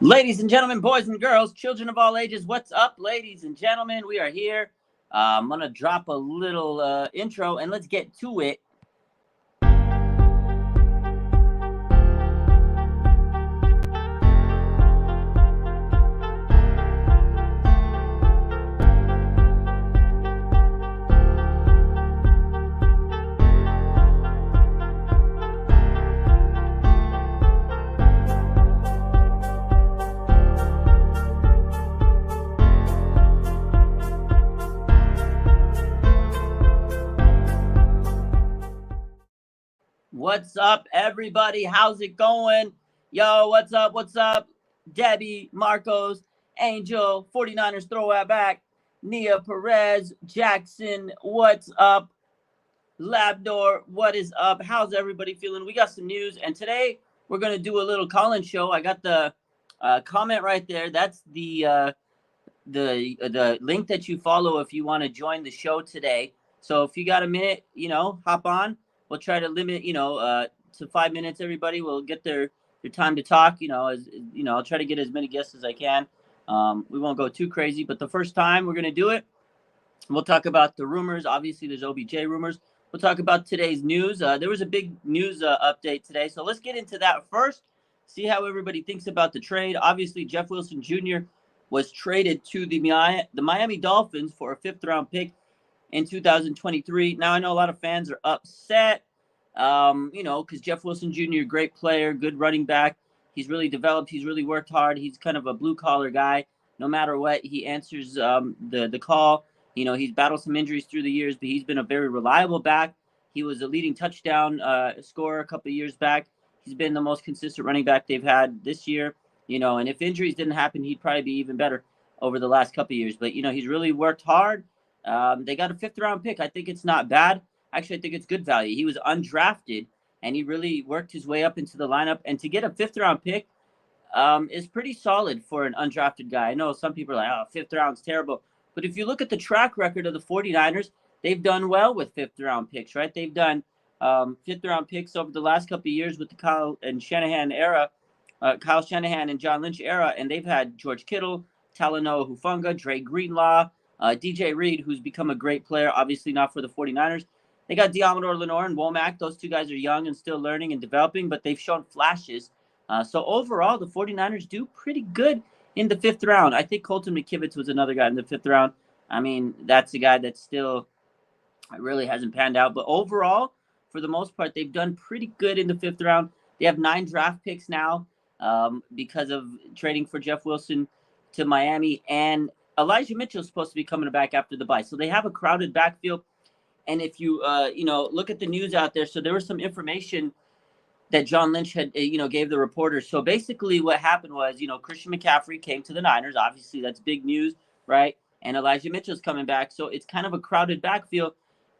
Ladies and gentlemen, boys and girls, children of all ages, what's up, ladies and gentlemen? We are here. I'm going to drop a little intro, and let's get to it. What's up, everybody? How's it going? Yo, what's up? What's up? Debbie, Marcos, Angel, 49ers throw it back. Nia Perez, Jackson, what's up? Labdor, what is up? How's everybody feeling? We got some news, and today we're going to do a little call-in show. I got the comment right there. That's the link that you follow if you want to join the show today. So if you got a minute, hop on. We'll try to limit, to 5 minutes. Everybody will get their time to talk. I'll try to get as many guests as I can. We won't go too crazy, but the first time we're going to do it, we'll talk about the rumors. Obviously, there's OBJ rumors. We'll talk about today's news. There was a big news update today, so let's get into that first. See how everybody thinks about the trade. Obviously, Jeff Wilson Jr. was traded to the Miami Dolphins for a fifth-round pick in 2023. Now, I know a lot of fans are upset, because Jeff Wilson Jr., great player, good running back. He's really developed. He's really worked hard. He's kind of a blue-collar guy. No matter what, he answers the call. He's battled some injuries through the years, but he's been a very reliable back. He was a leading touchdown scorer a couple of years back. He's been the most consistent running back they've had this year. And if injuries didn't happen, he'd probably be even better over the last couple of years. But, he's really worked hard. They got a fifth-round pick. I think it's not bad. Actually, I think it's good value. He was undrafted, and he really worked his way up into the lineup. And to get a fifth-round pick is pretty solid for an undrafted guy. I know some people are like, oh, fifth round's terrible. But if you look at the track record of the 49ers, they've done well with fifth-round picks, right? They've done fifth-round picks over the last couple of years with the Kyle Shanahan and John Lynch era, and they've had George Kittle, Talanoa Hufanga, Dre Greenlaw, DJ Reed, who's become a great player, obviously not for the 49ers. They got Diamador Lenore and Womack. Those two guys are young and still learning and developing, but they've shown flashes. So overall, the 49ers do pretty good in the fifth round. I think Colton McKivitz was another guy in the fifth round. I mean, that's a guy that still really hasn't panned out. But overall, for the most part, they've done pretty good in the fifth round. They have 9 draft picks now because of trading for Jeff Wilson to Miami. And Elijah Mitchell is supposed to be coming back after the bye. So they have a crowded backfield. And if you, look at the news out there, so there was some information that John Lynch had, gave the reporters. So basically what happened was, Christian McCaffrey came to the Niners. Obviously, that's big news, right? And Elijah Mitchell's coming back. So it's kind of a crowded backfield.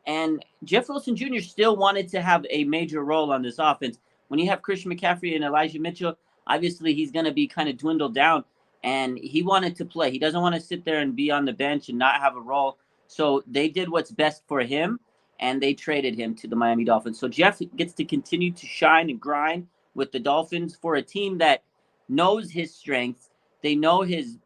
And Jeff Wilson Jr. still wanted to have a major role on this offense. When you have Christian McCaffrey and Elijah Mitchell, obviously he's going to be kind of dwindled down. And he wanted to play. He doesn't want to sit there and be on the bench and not have a role. So they did what's best for him, and they traded him to the Miami Dolphins. So Jeff gets to continue to shine and grind with the Dolphins for a team that knows his strengths. They know his,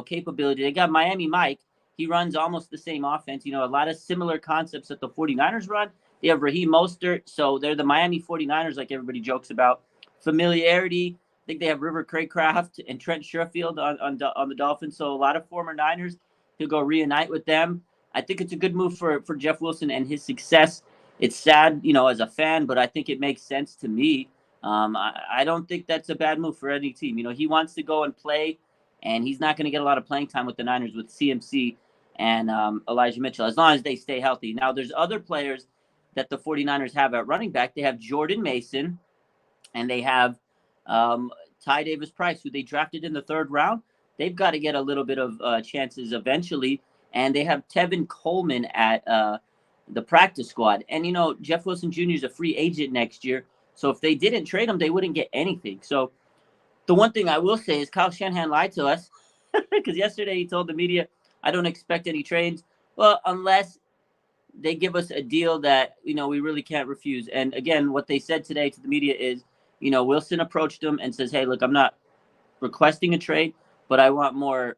capability. They got Miami Mike. He runs almost the same offense. A lot of similar concepts that the 49ers run. They have Raheem Mostert. So they're the Miami 49ers, like everybody jokes about. Familiarity. I think they have River Craycraft and Trent Sherfield on the Dolphins. So a lot of former Niners. He'll go reunite with them. I think it's a good move for Jeff Wilson and his success. It's sad, as a fan, but I think it makes sense to me. I don't think that's a bad move for any team. He wants to go and play, and he's not going to get a lot of playing time with the Niners with CMC and Elijah Mitchell, as long as they stay healthy. Now, there's other players that the 49ers have at running back. They have Jordan Mason, and they have Ty Davis-Price, who they drafted in the third round. They've got to get a little bit of chances eventually. And they have Tevin Coleman at the practice squad. And, Jeff Wilson Jr. is a free agent next year. So if they didn't trade him, they wouldn't get anything. So the one thing I will say is Kyle Shanahan lied to us because yesterday he told the media, I don't expect any trades. Well, unless they give us a deal that, we really can't refuse. And again, what they said today to the media is, Wilson approached him and says, hey, look, I'm not requesting a trade, but I want more.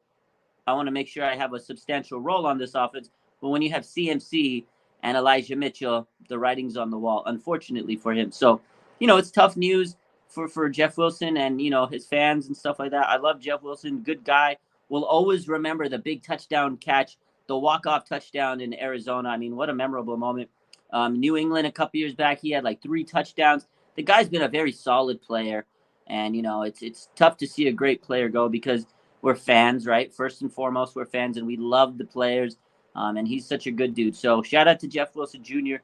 I want to make sure I have a substantial role on this offense. But when you have CMC and Elijah Mitchell, the writing's on the wall, unfortunately for him. So, it's tough news for Jeff Wilson and, his fans and stuff like that. I love Jeff Wilson, good guy. We'll always remember the big touchdown catch, the walk-off touchdown in Arizona. I mean, what a memorable moment. New England a couple years back, he had like 3 touchdowns. The guy's been a very solid player. And, it's tough to see a great player go because we're fans, right? First and foremost, we're fans, and we love the players. And he's such a good dude. So shout out to Jeff Wilson Jr.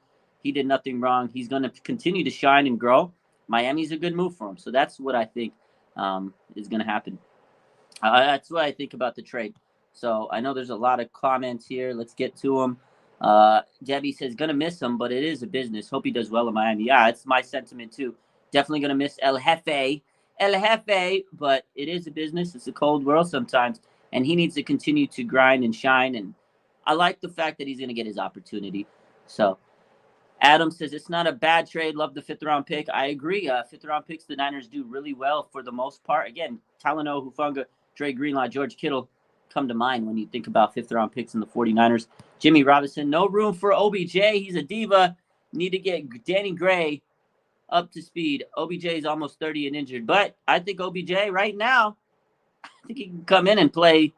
He did nothing wrong. He's going to continue to shine and grow. Miami's a good move for him. So that's what I think is going to happen. That's what I think about the trade. So I know there's a lot of comments here. Let's get to them. Debbie says, going to miss him, but it is a business. Hope he does well in Miami. Yeah, it's my sentiment too. Definitely going to miss El Jefe, but it is a business. It's a cold world sometimes, and he needs to continue to grind and shine. And I like the fact that he's going to get his opportunity. So Adam says it's not a bad trade. Love the 5th-round pick. I agree. 5th-round picks, the Niners do really well for the most part. Again, Talanoa Hufanga, Dre Greenlaw, George Kittle come to mind when you think about 5th-round picks in the 49ers. Jimmy Robinson, no room for OBJ. He's a diva. Need to get Danny Gray up to speed. OBJ is almost 30 and injured, but I think OBJ right now, I think he can come in and play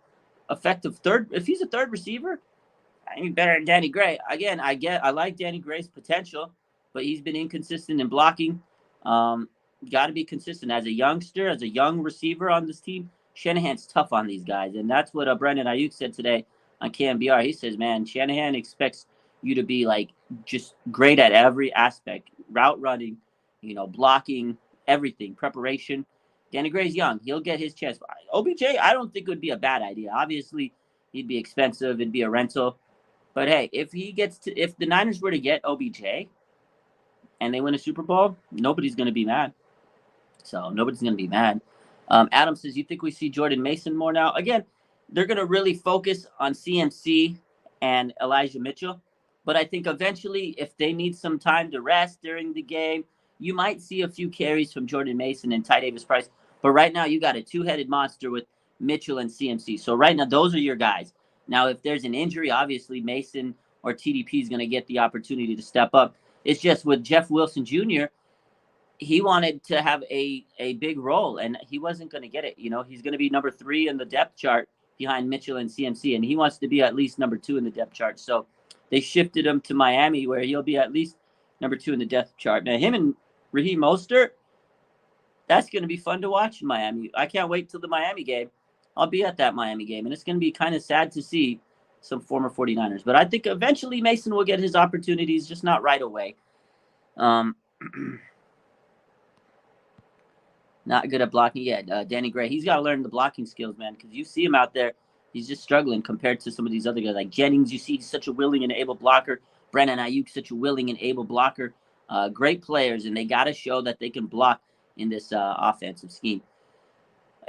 effective third. If he's a third receiver, I mean, better than Danny Gray. Again, I like Danny Gray's potential, but he's been inconsistent in blocking. Got to be consistent as a youngster, as a young receiver on this team. Shanahan's tough on these guys, and that's what Brandon Ayuk said today on KMBR. He says, man, Shanahan expects you to be like just great at every aspect, route running, blocking, everything, preparation. Danny Gray's young. He'll get his chance. OBJ, I don't think it would be a bad idea. Obviously, he'd be expensive. It'd be a rental. But hey, if the Niners were to get OBJ and they win a Super Bowl, nobody's going to be mad. So nobody's going to be mad. Adam says, you think we see Jordan Mason more now? Again, they're going to really focus on CMC and Elijah Mitchell. But I think eventually, if they need some time to rest during the game, you might see a few carries from Jordan Mason and Ty Davis Price. But right now, you got a 2-headed monster with Mitchell and CMC. So right now, those are your guys. Now, if there's an injury, obviously Mason or TDP is going to get the opportunity to step up. It's just with Jeff Wilson Jr., he wanted to have a big role, and he wasn't going to get it. He's going to be number 3 in the depth chart behind Mitchell and CMC, and he wants to be at least number 2 in the depth chart. So they shifted him to Miami, where he'll be at least number 2 in the depth chart. Now, him and Raheem Mostert, that's going to be fun to watch in Miami. I can't wait till the Miami game. I'll be at that Miami game, and it's going to be kind of sad to see some former 49ers. But I think eventually Mason will get his opportunities, just not right away. Not good at blocking yet. Danny Gray, he's got to learn the blocking skills, man, because you see him out there. He's just struggling compared to some of these other guys. Like Jennings, you see he's such a willing and able blocker. Brandon Ayuk, such a willing and able blocker. Great players, and they got to show that they can block in this offensive scheme.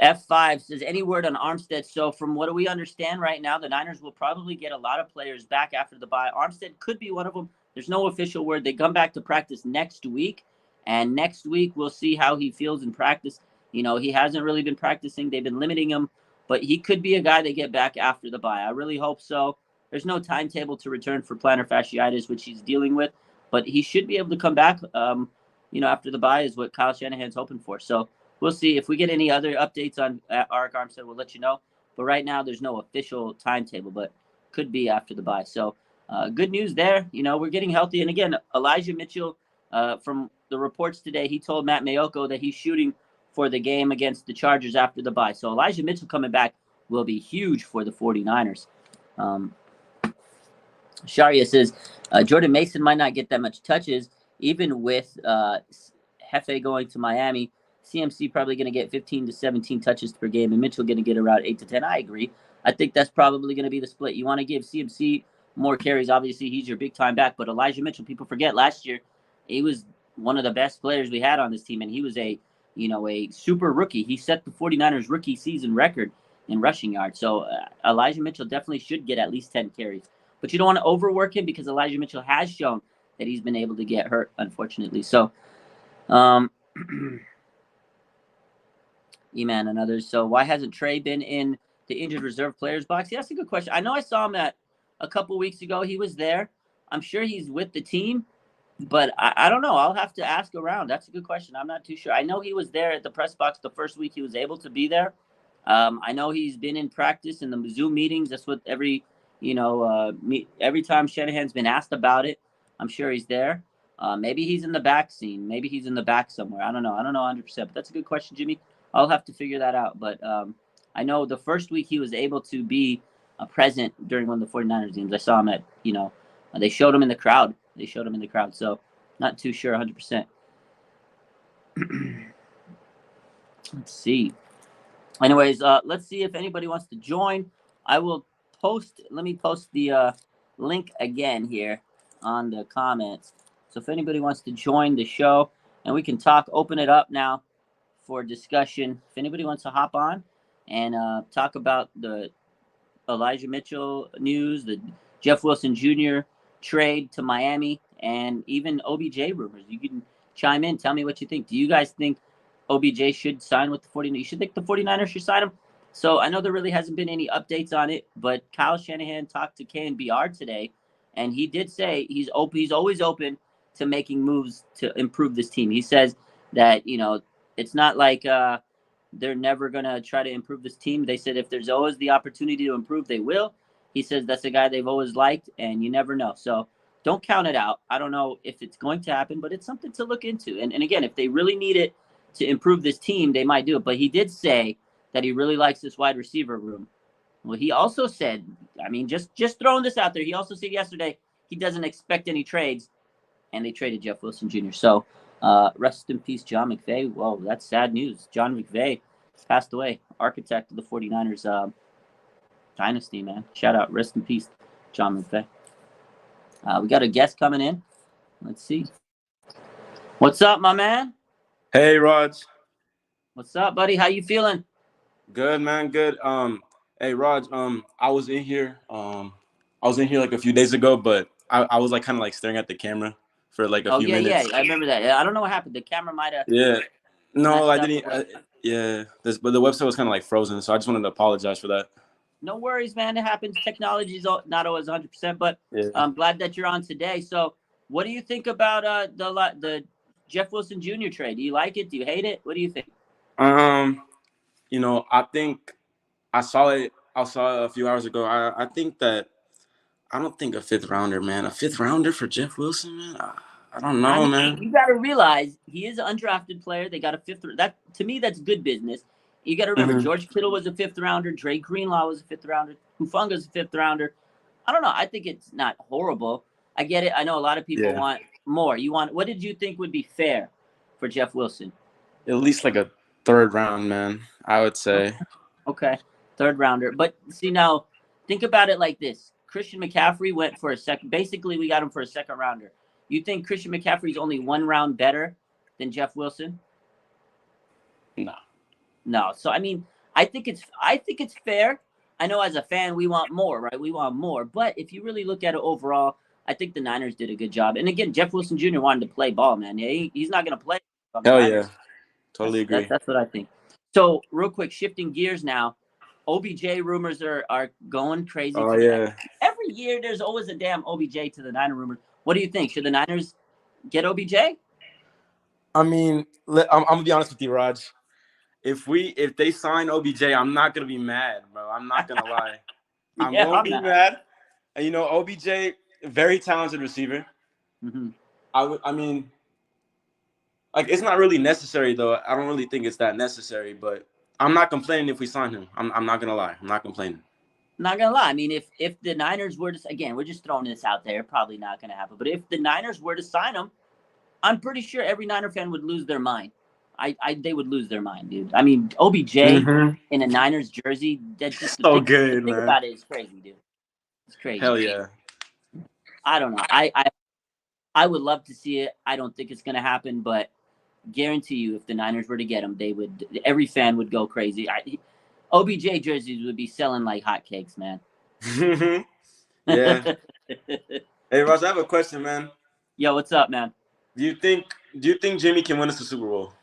F5 says, any word on Armstead? So from what we understand right now, the Niners will probably get a lot of players back after the bye. Armstead could be one of them. There's no official word. They come back to practice next week, and next week we'll see how he feels in practice. He hasn't really been practicing. They've been limiting him, but he could be a guy they get back after the bye. I really hope so. There's no timetable to return for plantar fasciitis, which he's dealing with, but he should be able to come back, after the bye is what Kyle Shanahan's hoping for. So we'll see. If we get any other updates on Arik Armstead, we'll let you know. But right now, there's no official timetable, but could be after the bye. So good news there. We're getting healthy. And again, Elijah Mitchell, from the reports today, he told Matt Mayoko that he's shooting for the game against the Chargers after the bye. So Elijah Mitchell coming back will be huge for the 49ers. Sharia says, Jordan Mason might not get that much touches, even with Jefe going to Miami. CMC probably going to get 15 to 17 touches per game, and Mitchell going to get around 8 to 10. I agree. I think that's probably going to be the split. You want to give CMC more carries. Obviously, he's your big-time back, but Elijah Mitchell, people forget last year, he was one of the best players we had on this team, and he was a super rookie. He set the 49ers rookie season record in rushing yards. So Elijah Mitchell definitely should get at least 10 carries. But you don't want to overwork him because Elijah Mitchell has shown that he's been able to get hurt, unfortunately. So, E-Man and others. So why hasn't Trey been in the injured reserve players box? Yeah, that's a good question. I know I saw him at a couple weeks ago. He was there. I'm sure he's with the team, but I don't know. I'll have to ask around. That's a good question. I'm not too sure. I know he was there at the press box the first week he was able to be there. I know he's been in practice in the Zoom meetings. That's what every time Shanahan's been asked about it, I'm sure he's there. Maybe he's in the back scene. Maybe he's in the back somewhere. I don't know 100%. But that's a good question, Jimmy. I'll have to figure that out. But I know the first week he was able to be present during one of the 49ers games. I saw him at, they showed him in the crowd. So not too sure 100%. Let's see. Anyways, let's see if anybody wants to join. I will let me post the link again here on the comments. So if anybody wants to join the show, and we can open it up now for discussion. If anybody wants to hop on and talk about the Elijah Mitchell news, the Jeff Wilson Jr. trade to Miami, and even OBJ rumors, you can chime in. Tell me what you think. Do you guys think OBJ should sign with the 49ers? You should think the 49ers should sign him? So I know there really hasn't been any updates on it, but Kyle Shanahan talked to KNBR today, and he did say he's always open to making moves to improve this team. He says that, it's not like they're never going to try to improve this team. They said if there's always the opportunity to improve, they will. He says that's a guy they've always liked, and you never know. So don't count it out. I don't know if it's going to happen, but it's something to look into. And again, if they really need it to improve this team, they might do it. But he did say that he really likes this wide receiver room. Well, he also said, just throwing this out there, he also said yesterday he doesn't expect any trades, and they traded Jeff Wilson Jr. So rest in peace, John McVay. Whoa, that's sad news. John McVay passed away, architect of the 49ers dynasty, man. Shout out, rest in peace, John McVay. We got a guest coming in. Let's see. What's up, my man? Hey, Raj. What's up, buddy? How you feeling? Good, man. Good. Hey, Raj. I was in here. Like a few days ago, but I was like kind of like staring at the camera for like a few minutes. Yeah. I remember that. I don't know what happened. The camera might have. Yeah. No, I didn't. But the website was kind of like frozen, so I just wanted to apologize for that. No worries, man. It happens. Technology is not always 100%, but Yeah. I'm glad that you're on today. So, what do you think about the Jeff Wilson Jr. trade? Do you like it? Do you hate it? What do you think? I think I saw it a few hours ago. I think that I don't think a fifth rounder, man. A fifth rounder for Jeff Wilson, man. I don't know, man. You got to realize he is an undrafted player. They got a fifth. That to me, that's good business. You got to remember, George Kittle was a fifth rounder. Dre Greenlaw was a fifth rounder. Hufanga's a fifth rounder. I don't know. I think it's not horrible. I get it. I know a lot of people want more. What did you think would be fair for Jeff Wilson? At least like a third round, man, I would say. Okay. Third rounder. But see, now think about it like this. Christian McCaffrey went for a second. Basically, we got him for a second rounder. You think Christian McCaffrey's only one round better than Jeff Wilson? No. So I think it's fair. I know as a fan we want more, right? We want more. But if you really look at it overall, I think the Niners did a good job. And again, Jeff Wilson Jr. wanted to play ball, man. He's not going to play. Hell yeah. Totally agree. That's what I think. So real quick, shifting gears now. OBJ rumors are going crazy. Oh, yeah. Every year there's always a damn OBJ to the Niner rumors. What do you think? Should the Niners get OBJ? I'm going to be honest with you, Raj. If they sign OBJ, I'm not going to be mad, bro. I'm not going to lie. I'm going to be mad. And, OBJ, very talented receiver. Mm-hmm. It's not really necessary, though. I don't really think it's that necessary, but I'm not complaining if we sign him. I'm not going to lie. I'm not complaining. Not going to lie. If the Niners were to, again, we're just throwing this out there, probably not going to happen. But if the Niners were to sign him, I'm pretty sure every Niner fan would lose their mind. They would lose their mind, dude. OBJ in a Niners jersey, that's just so good, man. Think about it, it's crazy, dude. It's crazy. Hell yeah. I don't know. I would love to see it. I don't think it's going to happen, but guarantee you, if the Niners were to get him, every fan would go crazy. OBJ jerseys would be selling like hotcakes, man. Yeah. Hey, Ross, I have a question, man. Yo, what's up, man? Do you think Jimmy can win us the Super Bowl?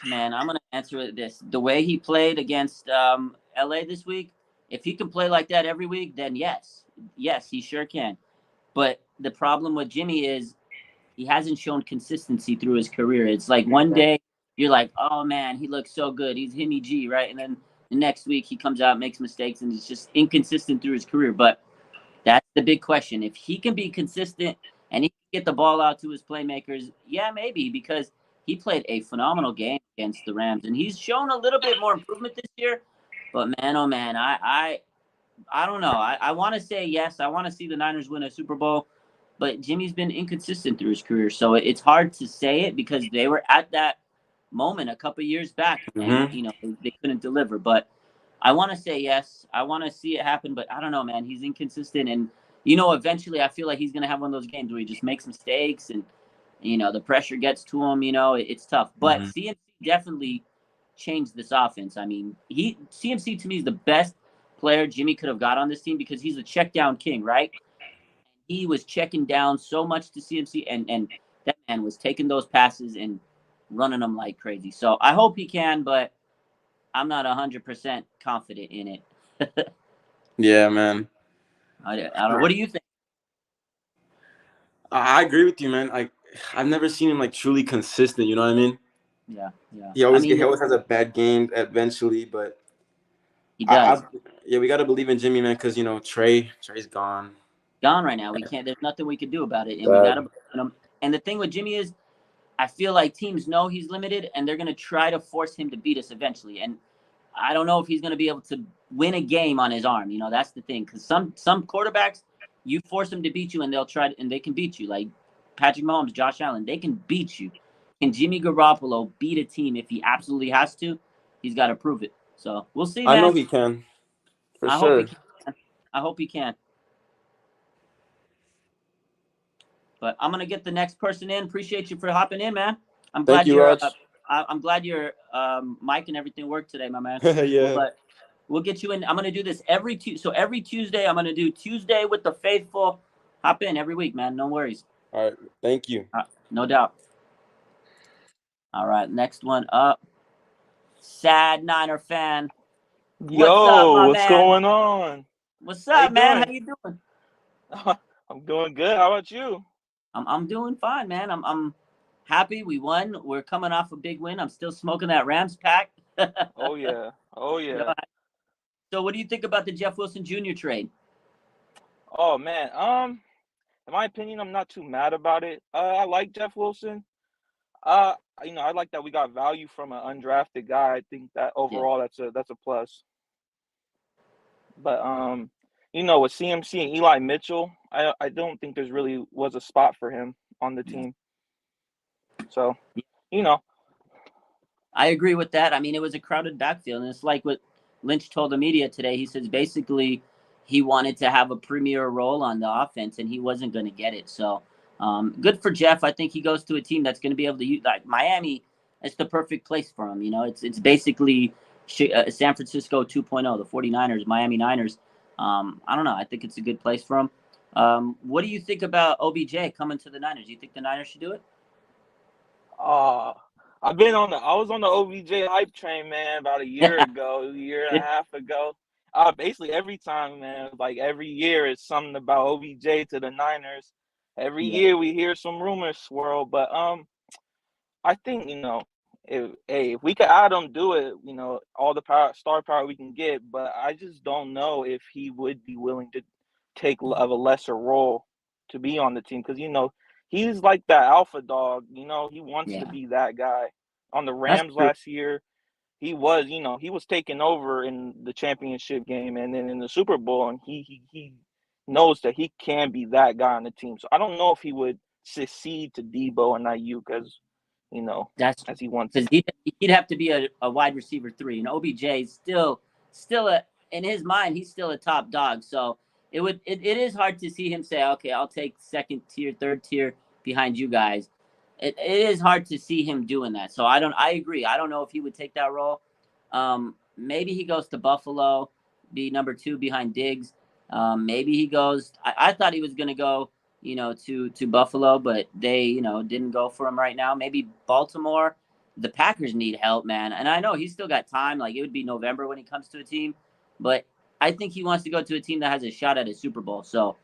Man, I'm gonna answer it this: the way he played against LA this week. If he can play like that every week, then yes, he sure can. But the problem with Jimmy is he hasn't shown consistency through his career. It's like one day you're like, oh man, he looks so good, he's Himmy G, right? And then the next week he comes out, makes mistakes, and he's just inconsistent through his career. But that's the big question. If he can be consistent and he can get the ball out to his playmakers, yeah, maybe, because he played a phenomenal game against the Rams, and he's shown a little bit more improvement this year. But man, oh man, I don't know. I want to say yes. I want to see the Niners win a Super Bowl, but Jimmy's been inconsistent through his career, so it's hard to say it because they were at that moment a couple years back, and Mm-hmm. they couldn't deliver. But I want to say yes. I want to see it happen, but I don't know, man. He's inconsistent, and eventually, I feel like he's gonna have one of those games where he just makes mistakes, and the pressure gets to him. It's tough. But Mm-hmm. CMC definitely changed this offense. I mean, CMC to me is the best player Jimmy could have got on this team because he's a check down king, right? He was checking down so much to CMC, and that man was taking those passes and running them like crazy. So I hope he can, but I'm not 100% confident in it. Yeah, man. I don't know. What do you think? I agree with you, man. Like, I've never seen him like truly consistent. You know what I mean? Yeah, yeah. He I always mean, he always has a bad game eventually, but he does. yeah, we gotta believe in Jimmy, man, because Trey's gone. Gone right now. We can't. There's nothing we can do about it, and we got to Bad. believe in him. And the thing with Jimmy is, I feel like teams know he's limited, and they're going to try to force him to beat us eventually. And I don't know if he's going to be able to win a game on his arm. That's the thing. Because some quarterbacks, you force them to beat you, and they can beat you. Like Patrick Mahomes, Josh Allen, they can beat you. Can Jimmy Garoppolo beat a team if he absolutely has to? He's got to prove it. So we'll see, I know man. he can, for I hope he sure. can. I hope he can. But I'm gonna get the next person in. Appreciate you for hopping in, man. I'm Thank glad you, your Raj. I'm glad your mic and everything worked today, my man. Yeah. But we'll get you in. I'm gonna do this every Tuesday. I'm gonna do Tuesday with the faithful. Hop in every week, man. No worries. All right. Thank you. No doubt. All right, next one up. Sad Niner fan. What's up, Yo, my what's man? going on? What's How you up, man? How doing? you doing? I'm doing good. How about you? I'm doing fine, man. I'm happy we won. We're coming off a big win. I'm still smoking that Rams pack. Oh yeah. Oh You yeah. know, so what do you think about the Jeff Wilson Jr. trade? Oh man. In my opinion, I'm not too mad about it. I like Jeff Wilson. Uh, I like that we got value from an undrafted guy. I think that Yeah, overall that's a plus. But with CMC and Eli Mitchell, I don't think there's really was a spot for him on the yeah. team. So, you know, I agree with that. I mean, it was a crowded backfield, and it's like what Lynch told the media today. He says basically he wanted to have a premier role on the offense, and he wasn't going to get it. So good for Jeff. I think he goes to a team that's going to be able to use, like Miami. It's the perfect place for him. It's basically San Francisco 2.0, the 49ers, Miami Niners. I don't know. I think it's a good place for him. What do you think about OBJ coming to the Niners? Do you think the Niners should do it? Uh, I was on the OBJ hype train, man, about a year and a half ago. Basically every time, man, like every year it's something about OBJ to the Niners. Every Yeah, year we hear some rumors swirl, but I think, if we could add him, do it, all the star power we can get, but I just don't know if he would be willing to take of a lesser role to be on the team because he's like that alpha dog. He wants to yeah. be that guy. On the That's Rams true. last year, he was taking over in the championship game and then in the Super Bowl, and he knows that he can be that guy on the team. So I don't know if he would succeed to Debo and Ayuk That's true. as he wants. Because he'd have to be a wide receiver 3, and OBJ is still in his mind he's still a top dog. So it is hard to see him say, okay, I'll take second tier, third tier behind you guys. It is hard to see him doing that. So I agree. I don't know if he would take that role. Maybe he goes to Buffalo, be number 2 behind Diggs. Maybe he goes. I thought he was going to go to Buffalo, but they didn't go for him right now. Maybe Baltimore, the Packers need help, man. And I know he's still got time. Like, it would be November when he comes to a team. But I think he wants to go to a team that has a shot at a Super Bowl. So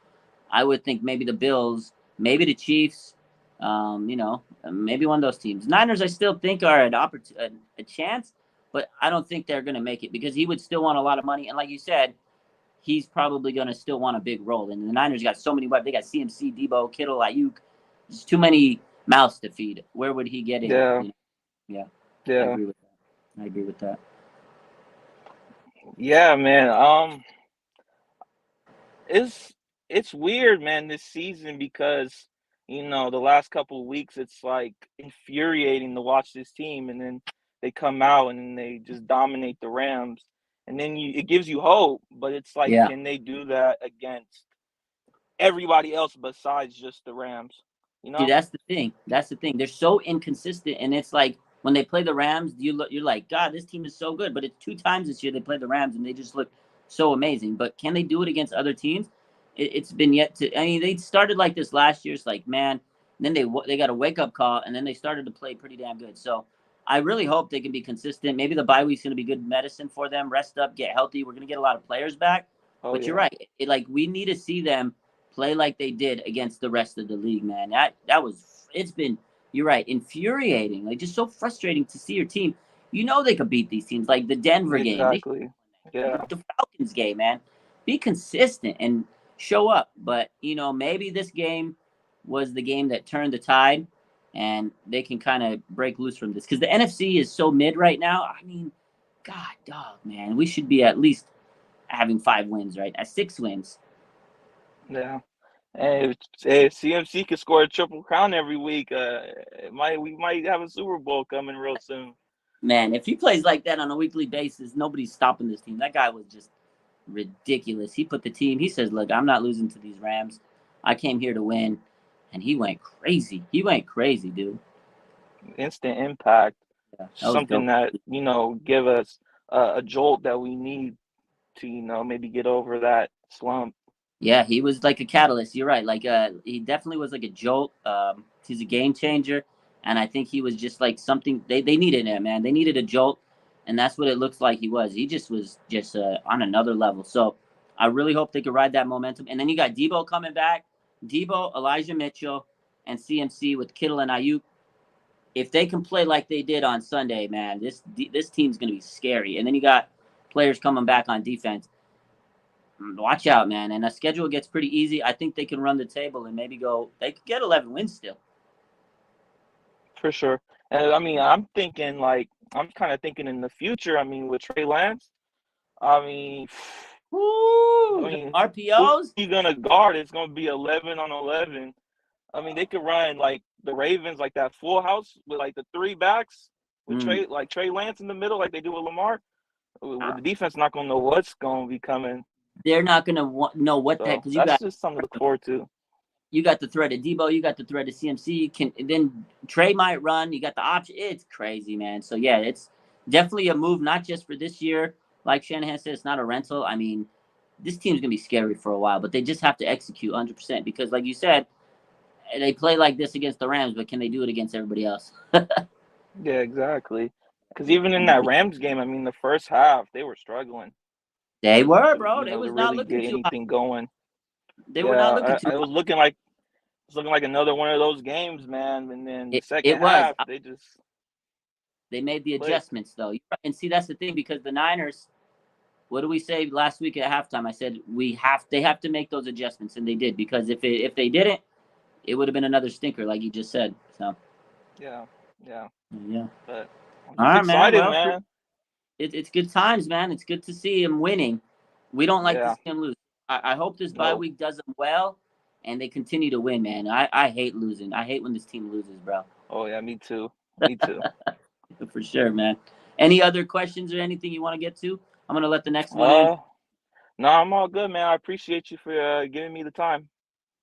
I would think maybe the Bills, maybe the Chiefs, maybe one of those teams. Niners, I still think are a chance, but I don't think they're going to make it because he would still want a lot of money. And like you said, he's probably going to still want a big role. And the Niners got so many weapons. They got CMC, Debo, Kittle, Ayuk. There's too many mouths to feed. Where would he get in? Yeah. Yeah. Yeah. I agree with that. Yeah, man. It's weird, man, this season because the last couple of weeks it's like infuriating to watch this team, and then they come out and then they just dominate the Rams, and then it gives you hope, but it's like, Yeah. can they do that against everybody else besides just the Rams? See, that's the thing. They're so inconsistent, and it's like when they play the Rams, you're like, God, this team is so good. But it's 2 times this year they play the Rams, and they just look so amazing. But can they do it against other teams? It's been yet to. I mean, they started like this last year. It's like, man. Then they got a wake up call, and then they started to play pretty damn good. So I really hope they can be consistent. Maybe the bye week's going to be good medicine for them. Rest up, get healthy. We're going to get a lot of players back. But you're right. We need to see them play like they did against the rest of the league, man. It's been, you're right, infuriating. Like, just so frustrating to see your team. You know they could beat these teams, like the Denver game. Exactly. Yeah. The Falcons game, man. Be consistent and show up. But, maybe this game was the game that turned the tide, and they can kind of break loose from this. Because the NFC is so mid right now. I mean, God, dog, man. We should be at least having 5 wins, right? 6 wins. Yeah. And if CMC could score a triple crown every week, we might have a Super Bowl coming real soon. Man, if he plays like that on a weekly basis, nobody's stopping this team. That guy was just ridiculous. He put the team, he says, look, I'm not losing to these Rams. I came here to win. And he went crazy. Dude. Instant impact. Yeah, Something that, give us a jolt that we need to, maybe get over that slump. Yeah, he was like a catalyst. You're right. Like, he definitely was like a jolt. He's a game changer. And I think he was just like something they needed him, man. They needed a jolt. And that's what it looks like he was. He just was on another level. So I really hope they could ride that momentum. And then you got Debo coming back. Debo, Elijah Mitchell, and CMC with Kittle and Ayuk. If they can play like they did on Sunday, man, this team's going to be scary. And then you got players coming back on defense. Watch out, man. And the schedule gets pretty easy. I think they can run the table and maybe they could get 11 wins still. For sure. And I mean, I'm kind of thinking in the future. I mean, with Trey Lance, RPOs? Who you gonna guard? It's gonna be 11 on 11. I mean, they could run like the Ravens, like that full house with like the 3 backs with Trey Lance in the middle, like they do with Lamar. The defense not gonna know what's gonna be coming. They're not gonna know what that, because that's just something to look forward to. You got the threat of Debo, you got the threat of CMC. Then Trey might run. You got the option. It's crazy, man. So yeah, it's definitely a move, not just for this year. Like Shanahan said, it's not a rental. I mean, this team's gonna be scary for a while, but they just have to execute 100% because, like you said, they play like this against the Rams, but can they do it against everybody else? Yeah, exactly. Because even in that Rams game, I mean, the first half they were struggling. They were, bro. They was to not really looking get too anything going. They were not looking too. It was looking like another one of those games, man. And then the second half, they made the adjustments though. And see, that's the thing, because the Niners, what did we say last week at halftime? I said they have to make those adjustments, and they did, because if they didn't, it would have been another stinker, like you just said. So yeah. But I'm excited, man. It's good times, man. It's good to see him winning. We don't like to see him lose. I hope this bye week does them well, and they continue to win, man. I hate losing. I hate when this team loses, bro. Oh yeah, me too. Me too. For sure, man. Any other questions or anything you want to get to? I'm gonna let the next one in. No, I'm all good, man. I appreciate you for giving me the time.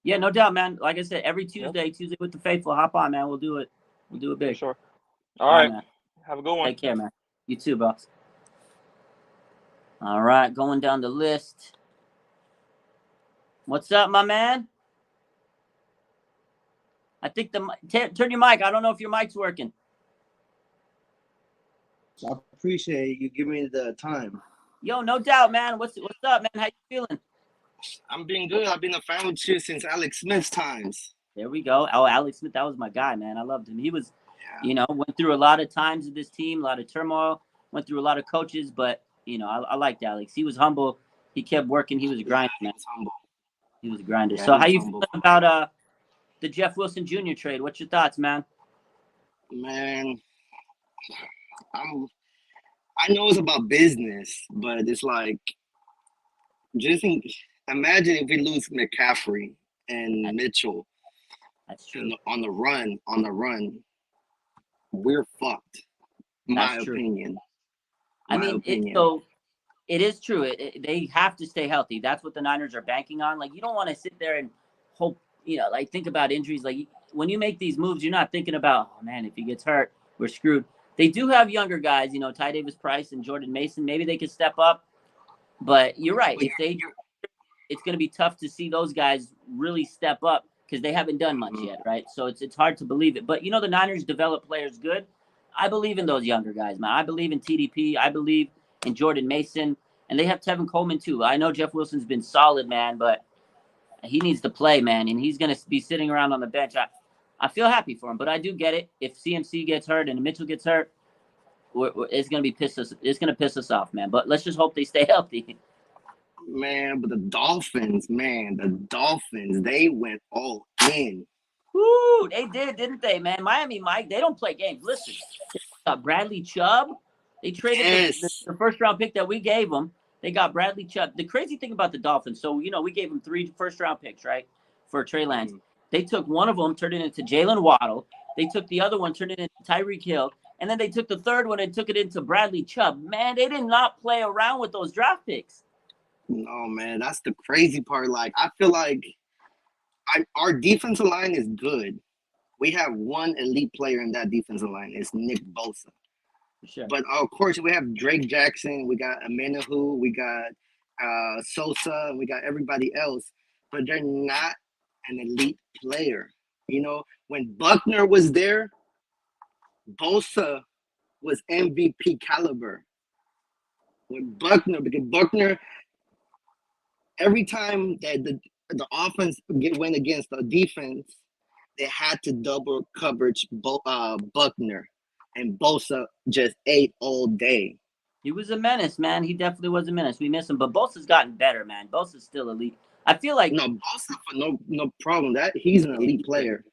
Yeah, no doubt, man. Like I said, every Tuesday with the faithful, hop on, man. We'll do it. We'll do it big. For sure. All right, man. Have a good one. Take care, man. You too, boss. All right, going down the list. What's up, my man? I think turn your mic. I don't know if your mic's working. I appreciate you giving me the time. Yo, no doubt, man. What's up, man? How you feeling? I'm being good. I've been a fan with you since Alex Smith's times. There we go. Oh, Alex Smith, that was my guy, man. I loved him. He was, went through a lot of times with this team, a lot of turmoil, went through a lot of coaches, but, I liked Alex. He was humble. He kept working. He was a grinder, man. He was a grinder. Yeah, so how you feeling about the Jeff Wilson Jr. trade? What's your thoughts, man? Man, I know it's about business, but it's like, imagine if we lose McCaffrey and Mitchell. That's true. On the run, we're fucked. My opinion. It is true. They have to stay healthy. That's what the Niners are banking on. Like, you don't want to sit there and hope, think about injuries. Like, when you make these moves, you're not thinking about, oh, man, if he gets hurt, we're screwed. They do have younger guys, Ty Davis Price and Jordan Mason. Maybe they could step up. But you're right. If they do, it's going to be tough to see those guys really step up because they haven't done much yet, right? So it's hard to believe it. But, the Niners develop players good. I believe in those younger guys, man. I believe in TDP. I believe in Jordan Mason. And they have Tevin Coleman, too. I know Jeff Wilson's been solid, man, but he needs to play, man. And he's going to be sitting around on the bench. I feel happy for him, but I do get it. If CMC gets hurt and Mitchell gets hurt, it's going to piss us off, man. But let's just hope they stay healthy. Man, but the Dolphins, they went all in. Woo, they did, didn't they, man? Miami, Mike, they don't play games. Listen, Bradley Chubb. They traded the first-round pick that we gave them. They got Bradley Chubb. The crazy thing about the Dolphins, so, we gave them 3 first-round picks, right, for Trey Lance. They took one of them, turned it into Jalen Waddle. They took the other one, turned it into Tyreek Hill. And then they took the third one and took it into Bradley Chubb. Man, they did not play around with those draft picks. No, man, that's the crazy part. Like, I feel like our defensive line is good. We have one elite player in that defensive line. It's Nick Bosa. Sure. But, of course, we have Drake Jackson. We got Amenahu. We got Sosa. We got everybody else. But they're not an elite player. When Buckner was there, Bosa was MVP caliber. Because Buckner, every time that the offense went against the defense, they had to double coverage Buckner, and Bosa just ate all day. He was a menace, man. He definitely was a menace. We miss him, but Bosa's gotten better, man. Bosa's still elite. I feel like Bosa, no problem. That he's an elite player.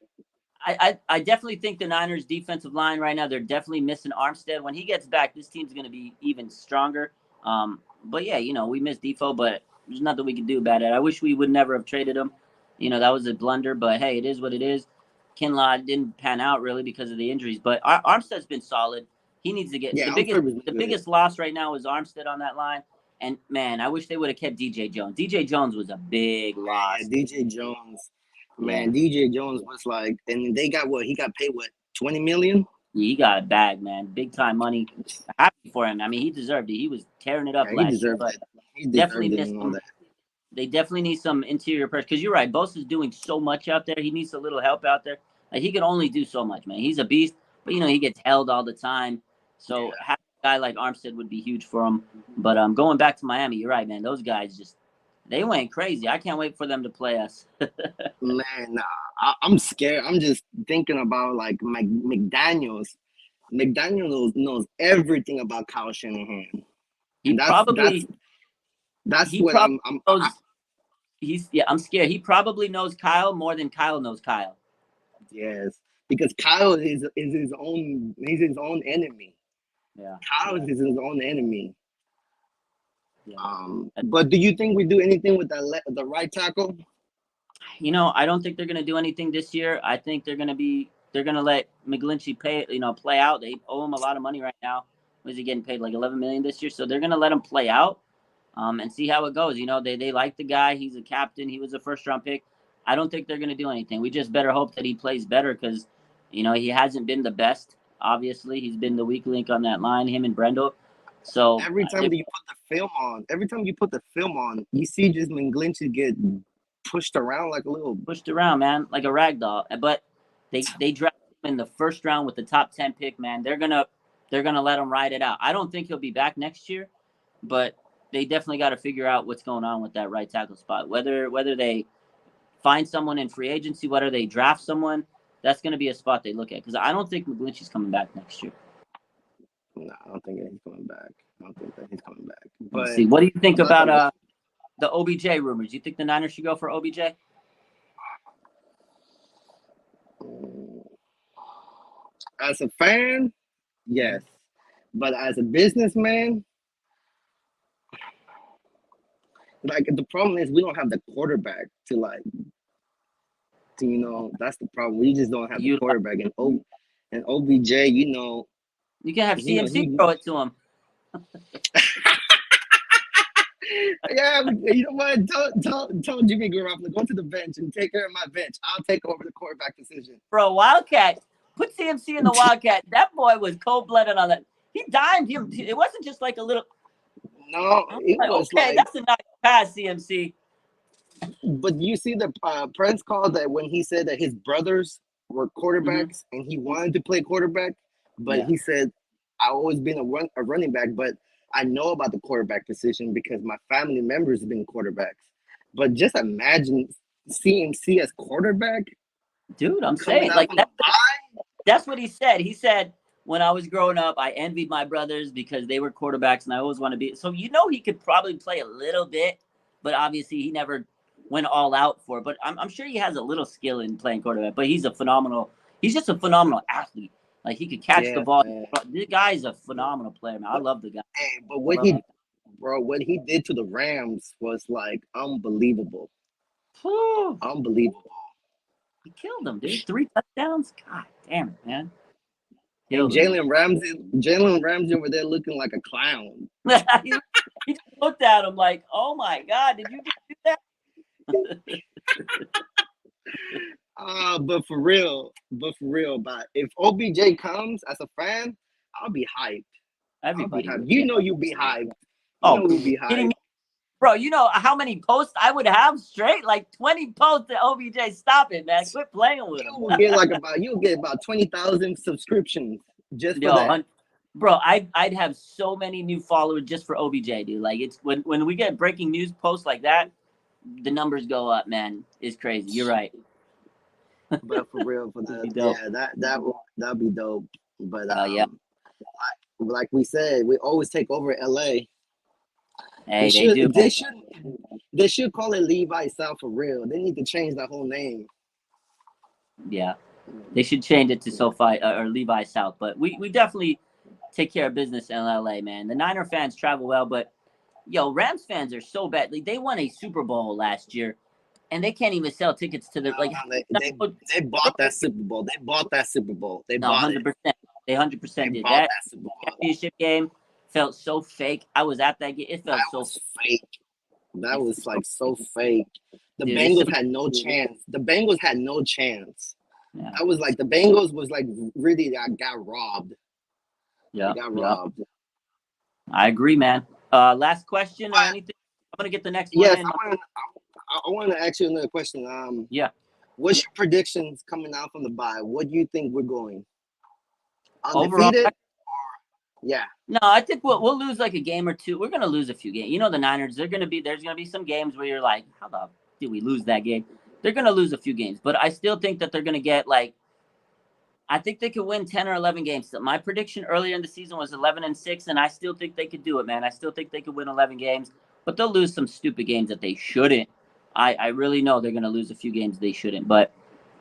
I definitely think the Niners' defensive line right now, they're definitely missing Armstead. When he gets back, this team's going to be even stronger. But yeah, we missed Defoe, but there's nothing we can do about it. I wish we would never have traded him. That was a blunder, but hey, it is what it is. Kinlaw didn't pan out really because of the injuries, but Armstead's been solid. He needs to get the biggest loss right now is Armstead on that line. And man, I wish they would have kept DJ Jones. DJ Jones was a big loss. Yeah, DJ Jones. Man, DJ Jones was like, and they got he got paid $20 million? Yeah, he got a bag, man. Big time money. Happy for him. I mean, he deserved it. He was tearing it up last year, but definitely missed him. They definitely need some interior pressure. Because you're right, Bosa's doing so much out there. He needs a little help out there. Like, he can only do so much, man. He's a beast, but he gets held all the time. So having a guy like Armstead would be huge for him. But going back to Miami, you're right, man. Those guys they went crazy. I can't wait for them to play us. Man, I'm scared. I'm just thinking about like McDaniels. McDaniels knows everything about Kyle Shanahan. I'm scared. He probably knows Kyle more than Kyle knows Kyle. Yes, because Kyle is his own. He's his own enemy. Yeah, Kyle is his own enemy. Yeah. But do you think we do anything with the right tackle? I don't think they're going to do anything this year. I think they're going to let McGlinchey play out. They owe him a lot of money right now. Was he getting paid like $11 million this year? So they're going to let him play out and see how it goes. They like the guy. He's a captain. He was a first-round pick. I don't think they're going to do anything. We just better hope that he plays better because, he hasn't been the best. Obviously, he's been the weak link on that line, him and Brendel. So every time you put the film on, you see just McGlinchey get pushed around like man, like a rag doll. But they drafted him in the first round with the top 10 pick, man. They're gonna they're going to let him ride it out. I don't think he'll be back next year, but they definitely got to figure out what's going on with that right tackle spot. Whether they find someone in free agency, whether they draft someone, that's going to be a spot they look at, because I don't think McGlinchey's coming back next year. No, I don't think he's coming back. I don't think that he's coming back. We'll But see. What do you think about the OBJ rumors? Do you think the Niners should go for OBJ? As a fan, yes. But as a businessman, like the problem is we don't have the quarterback to that's the problem. We just don't have the quarterback. And OBJ, you can have CMC throw it to him. Yeah, you know what? Tell Jimmy Garoppolo, go to the bench and take care of my bench. I'll take over the quarterback decision. Bro, Wildcat, put CMC in the Wildcat. That boy was cold-blooded on that. He dimed him. It wasn't just like a little. No, it was okay, like, that's a nice pass, CMC. But you see the press call that when he said that his brothers were quarterbacks and he wanted to play quarterback, but he said, "I've always been a running back, but I know about the quarterback position because my family members have been quarterbacks." But just imagine CMC as quarterback. Dude, I'm saying, like, that's what he said. He said, when I was growing up, I envied my brothers because they were quarterbacks and I always want to be. So, he could probably play a little bit, but obviously he never went all out for it. But I'm sure he has a little skill in playing quarterback, but he's just a phenomenal athlete. Like, he could catch the ball. Man. This guy's a phenomenal player, man. I love the guy. Hey, but what he did to the Rams was like unbelievable. Unbelievable. He killed them, dude. 3 touchdowns. God damn it, man. And Jalen Ramsey over there looking like a clown. he just looked at him like, "Oh my God, did you just do that?" But for real, but if OBJ comes as a fan, I'll be hyped. Everybody, you'll be hyped. You'll be hyped. Bro, you know how many posts I would have straight? Like 20 posts to OBJ. Stop it, man. Quit playing with him. You'll get about 20,000 subscriptions just for that. Bro, I'd have so many new followers just for OBJ, dude. Like, it's when we get breaking news posts like that, the numbers go up, man. It's crazy. You're right. But for real, that'll be dope. But like we said, we always take over LA. Hey, they should call it Levi South for real. They need to change that whole name. Yeah, they should change it to SoFi or Levi South. But we definitely take care of business in LA, man. The Niner fans travel well, but Rams fans are so bad. Like, they won a Super Bowl last year, and they can't even sell tickets to the They bought that Super Bowl. They bought that Super Bowl. They bought 100%. They 100% did that. Championship game felt so fake. I was at that game. It felt so fake. That was like so fake. The Bengals had no chance. The Bengals had no chance. Yeah. I was like, the Bengals was like really got robbed. Yeah, got robbed. I agree, man. Last question or anything? I'm gonna get the next one. Yes, I want to ask you another question. What's your predictions coming out from the bye? What do you think we're going? Undefeated? Overall, yeah. No, I think we'll lose like a game or two. We're gonna lose a few games. The Niners. There's gonna be some games where you're like, how the did we lose that game? They're gonna lose a few games, but I still think that they're gonna get I think they could win 10 or 11 games. So my prediction earlier in the season was 11-6, and I still think they could do it, man. I still think they could win 11 games, but they'll lose some stupid games that they shouldn't. I really know they're gonna lose a few games they shouldn't, but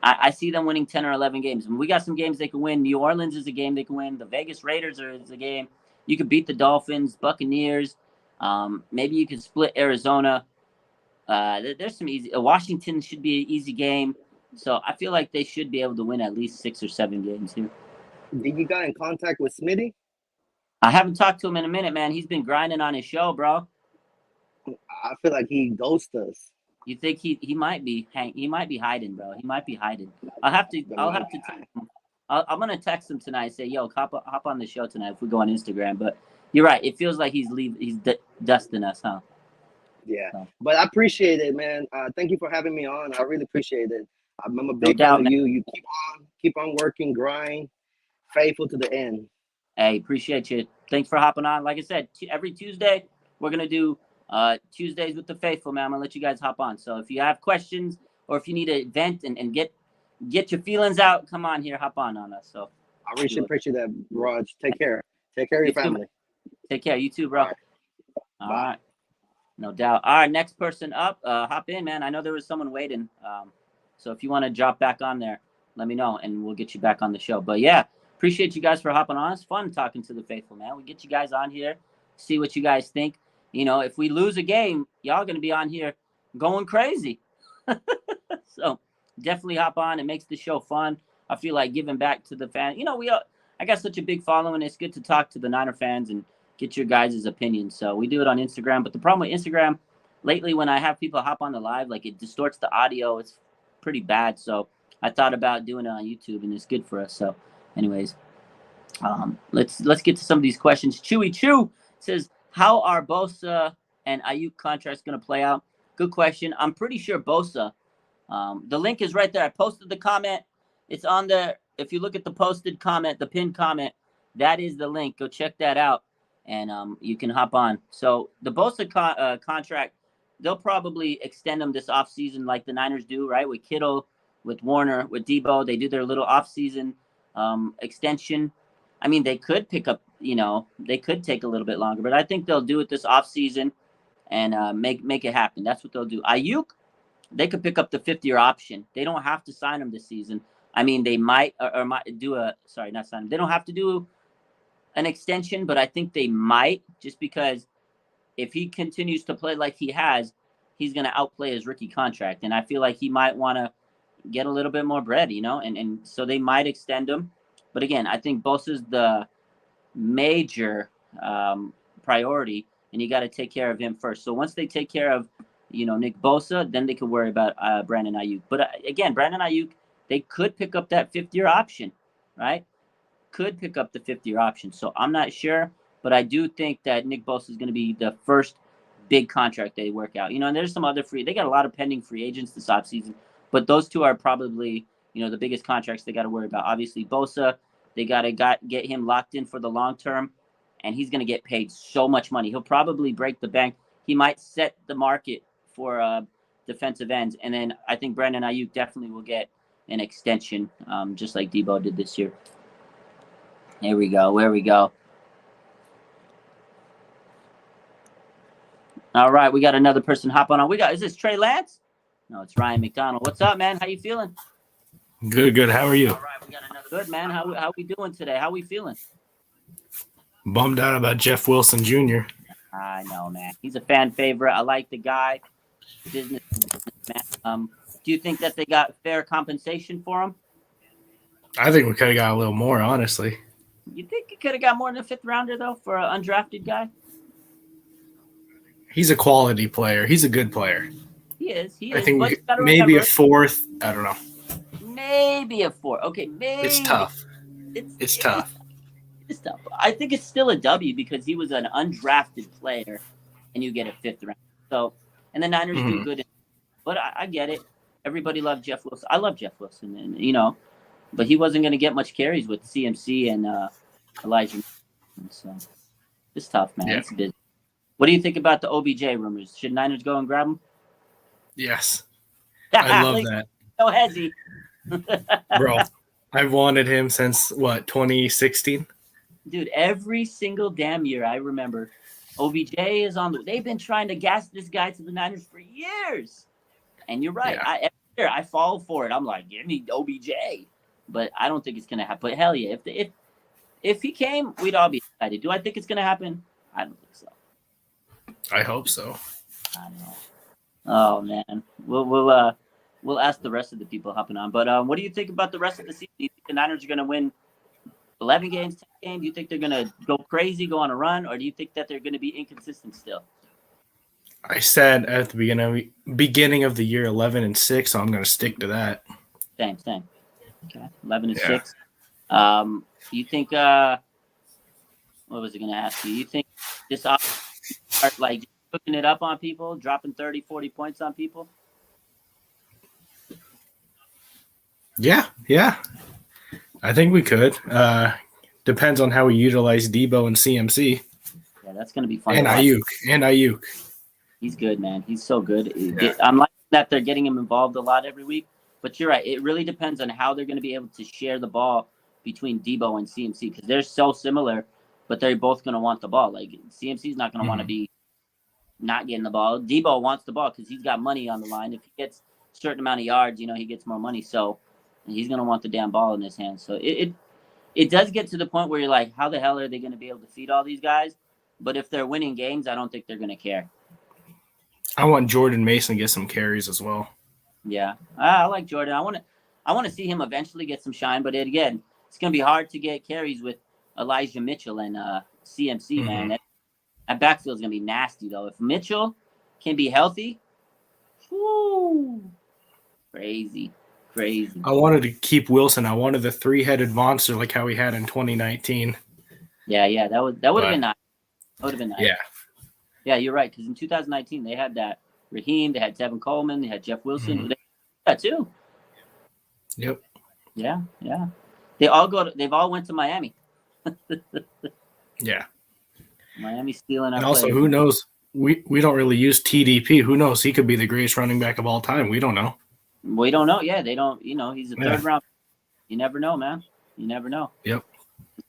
I see them winning 10 or 11 games. And we got some games they can win. New Orleans is a game they can win. The Vegas Raiders is a game. You could beat the Dolphins, Buccaneers. Maybe you could split Arizona. There's some easy. Washington should be an easy game. So I feel like they should be able to win at least 6 or 7 games here. Did you got in contact with Smitty? I haven't talked to him in a minute, man. He's been grinding on his show, bro. I feel like he ghosted us. You think he might be hiding, bro. He might be hiding. I'll have to text him. I'm gonna text him tonight. Say, yo, hop on the show tonight if we go on Instagram. But you're right. It feels like he's dusting us, huh? Yeah. So. But I appreciate it, man. Thank you for having me on. I really appreciate it. I'm a big fan of you. You keep on working, grind, faithful to the end. Hey, appreciate you. Thanks for hopping on. Like I said, every Tuesday we're gonna do Tuesdays with the faithful, man. I'm gonna let you guys hop on. So if you have questions or if you need to vent and get your feelings out, come on here, hop on us. So I really appreciate that, Raj. Take care. Take care of your family. Take care. You too, bro. All right. No doubt. All right, next person up. Hop in, man. I know there was someone waiting. So if you want to drop back on there, let me know and we'll get you back on the show. But yeah, appreciate you guys for hopping on. It's fun talking to the faithful, man. We get you guys on here, see what you guys think. You know, if we lose a game, y'all gonna be on here going crazy. So definitely hop on. It makes the show fun. I feel like giving back to the fans. You know, I got such a big following. It's good to talk to the Niner fans and get your guys' opinions. So we do it on Instagram. But the problem with Instagram lately, when I have people hop on the live, like it distorts the audio. It's pretty bad. So I thought about doing it on YouTube, and it's good for us. So anyways, let's get to some of these questions. Chewy Chew says, how are Bosa and Ayuk contracts going to play out? Good question. I'm pretty sure Bosa, the link is right there. I posted the comment. It's on there. If you look at the posted comment, the pinned comment, that is the link. Go check that out, and you can hop on. So the Bosa contract, they'll probably extend them this offseason like the Niners do, right? With Kittle, with Warner, with Debo. They do their little offseason extension. I mean, they could pick up, they could take a little bit longer, but I think they'll do it this offseason and make it happen. That's what they'll do. Ayuk, they could pick up the 5th-year option. They don't have to sign him this season. I mean, they might do not sign him. They don't have to do an extension, but I think they might, just because if he continues to play like he has, he's going to outplay his rookie contract. And I feel like he might want to get a little bit more bread, and so they might extend him. But again, I think Bosa's the major priority, and you got to take care of him first. So once they take care of, Nick Bosa, then they could worry about Brandon Ayuk. But again, Brandon Ayuk, they could pick up that 5th-year option, right? Could pick up the 5th-year option. So I'm not sure, but I do think that Nick Bosa is going to be the first big contract they work out. And there's some other they got a lot of pending free agents this offseason, but those two are probably, the biggest contracts they got to worry about. Obviously, Bosa, they got to get him locked in for the long term, and he's going to get paid so much money. He'll probably break the bank. He might set the market for defensive ends, and then I think Brandon Ayuk definitely will get an extension, just like Debo did this year. Here we go. Where we go. All right, we got another person hopping on. Is this Trey Lance? No, it's Ryan McDonald. What's up, man? How you feeling? Good. How are you? All right, we got another good, man. How we doing today? How we feeling? Bummed out about Jeff Wilson Jr. I know, man. He's a fan favorite. I like the guy. Business man. Do you think that they got fair compensation for him? I think we could have got a little more, honestly. You think he could have got more than a 5th rounder, though, for an undrafted guy? He's a quality player. He's a good player. He is. I think maybe a 4th. I don't know. Maybe a 4. Okay, maybe. It's tough. It's tough. It's tough. I think it's still a W because he was an undrafted player, and you get a 5th round. So, and the Niners do good. But I get it. Everybody loved Jeff Wilson. I love Jeff Wilson, and but he wasn't going to get much carries with CMC and Elijah. So it's tough, man. Yeah. It's busy. What do you think about the OBJ rumors? Should Niners go and grab him? Yes. I love that. No hezzy. Bro, I've wanted him since, 2016? Dude, every single damn year I remember OBJ is they've been trying to gas this guy to the Niners for years. And you're right. Yeah. Every year I fall for it. I'm like, give me OBJ. But I don't think it's going to happen. But hell yeah, if he came, we'd all be excited. Do I think it's going to happen? I don't think so. I hope so. I don't know. Oh man, we'll ask the rest of the people hopping on. But what do you think about the rest of the season? Do you think the Niners are going to win 11 games, 10 games? Do you think they're going to go crazy, go on a run, or do you think that they're going to be inconsistent still? I said at the beginning of the year 11-6, so I'm going to stick to that. Same. Okay, 11-6. You think? What was I going to ask you? You think this start like hooking it up on people, dropping 30, 40 points on people? Yeah. I think we could. Depends on how we utilize Debo and CMC. Yeah, that's going to be fun. And Ayuk. He's good, man. He's so good. Yeah. I'm liking that they're getting him involved a lot every week. But you're right. It really depends on how they're going to be able to share the ball between Debo and CMC because they're so similar, but they're both going to want the ball. Like CMC's not going to want to be not getting the ball. Debo wants the ball because he's got money on the line. If he gets a certain amount of yards, he gets more money. So he's going to want the damn ball in his hands. So it does get to the point where you're like, how the hell are they going to be able to feed all these guys? But if they're winning games, I don't think they're going to care. I want Jordan Mason to get some carries as well. Yeah, I like Jordan. I want to see him eventually get some shine. But again, it's going to be hard to get carries with Elijah Mitchell and CMC, man. That backfield is going to be nasty, though. If Mitchell can be healthy, whoo, crazy. I wanted to keep Wilson. I wanted the 3-headed monster like how we had in 2019. Yeah, that would have been nice. That would have been nice. Yeah, you're right. Because in 2019 they had that Raheem, they had Tevin Coleman, they had Jeff Wilson. That too. Yep. Yeah. They've all went to Miami. Yeah. Miami stealing our And also, players. who knows? We don't really use TDP. Who knows? He could be the greatest running back of all time. We don't know. We don't know. Yeah, they don't. He's a third round. You never know, man. You never know. Yep.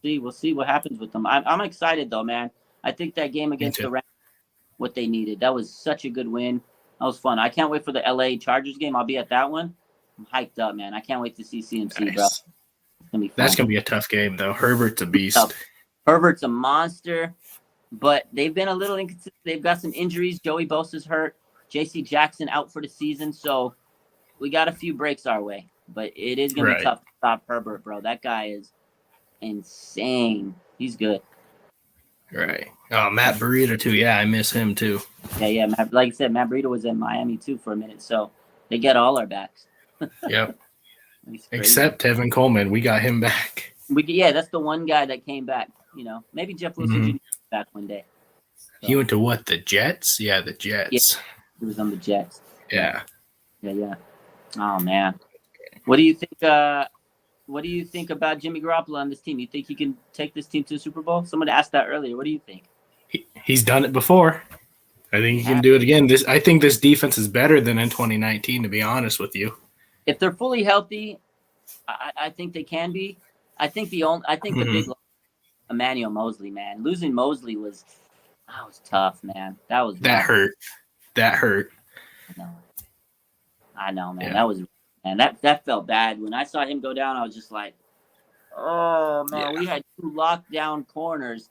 We'll see what happens with them. I'm excited though, man. I think that game against the Rams, what they needed. That was such a good win. That was fun. I can't wait for the LA Chargers game. I'll be at that one. I'm hyped up, man. I can't wait to see CMC, Nice. bro. It's gonna be fun. That's gonna be a tough game, though. Herbert's a beast. Herbert's a monster, but they've been a little inconsistent. They've got some injuries. Joey Bosa's hurt. J.C. Jackson out for the season, so we got a few breaks our way. But it is gonna be tough to stop Herbert, bro. That guy is insane. He's good. Right. Oh, Matt Breida too. Yeah, I miss him too. Yeah. Like I said, Matt Breida was in Miami too for a minute, so they get all our backs. Yep. Except Tevin Coleman, we got him back. That's the one guy that came back. Maybe Jeff Wilson Jr. back one day. So, he went to what? The Jets? Yeah, the Jets. Yeah, he was on the Jets. Yeah. Oh man, what do you think? What do you think about Jimmy Garoppolo on this team? You think he can take this team to the Super Bowl? Someone asked that earlier. What do you think? He's done it before. I think he can do it again. I think this defense is better than in 2019, to be honest with you. If they're fully healthy, I think they can be. I think the big Emmanuel Mosley, man. Losing Mosley was tough, man. That hurt. I know, man. Yeah. That felt bad. When I saw him go down, I was just like, oh man, we had 2 lockdown corners,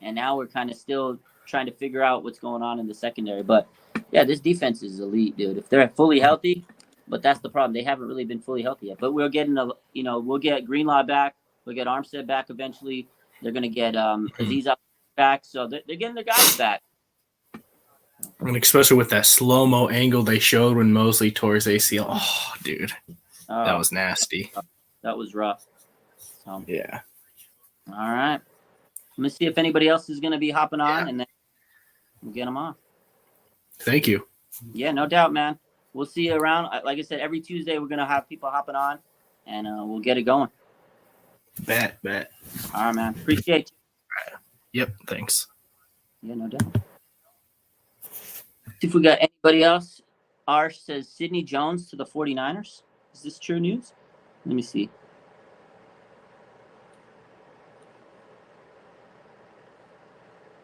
and now we're kind of still trying to figure out what's going on in the secondary. But yeah, this defense is elite, dude. If they're fully healthy, but that's the problem. They haven't really been fully healthy yet. But we'll get Greenlaw back. We'll get Armstead back eventually. They're gonna get Aziz back. So they're getting their guys back. And especially with that slow-mo angle they showed when Mosley tore his ACL. Oh, dude. That was nasty. That was rough. Yeah. All right. Let me see if anybody else is going to be hopping on, and then we'll get them on. Thank you. Yeah, no doubt, man. We'll see you around. Like I said, every Tuesday we're going to have people hopping on, and we'll get it going. Bet. All right, man. Appreciate you. Yep, thanks. Yeah, no doubt. See if we got anybody else. Arsh says Sidney Jones to the 49ers. Is this true news? Let me see.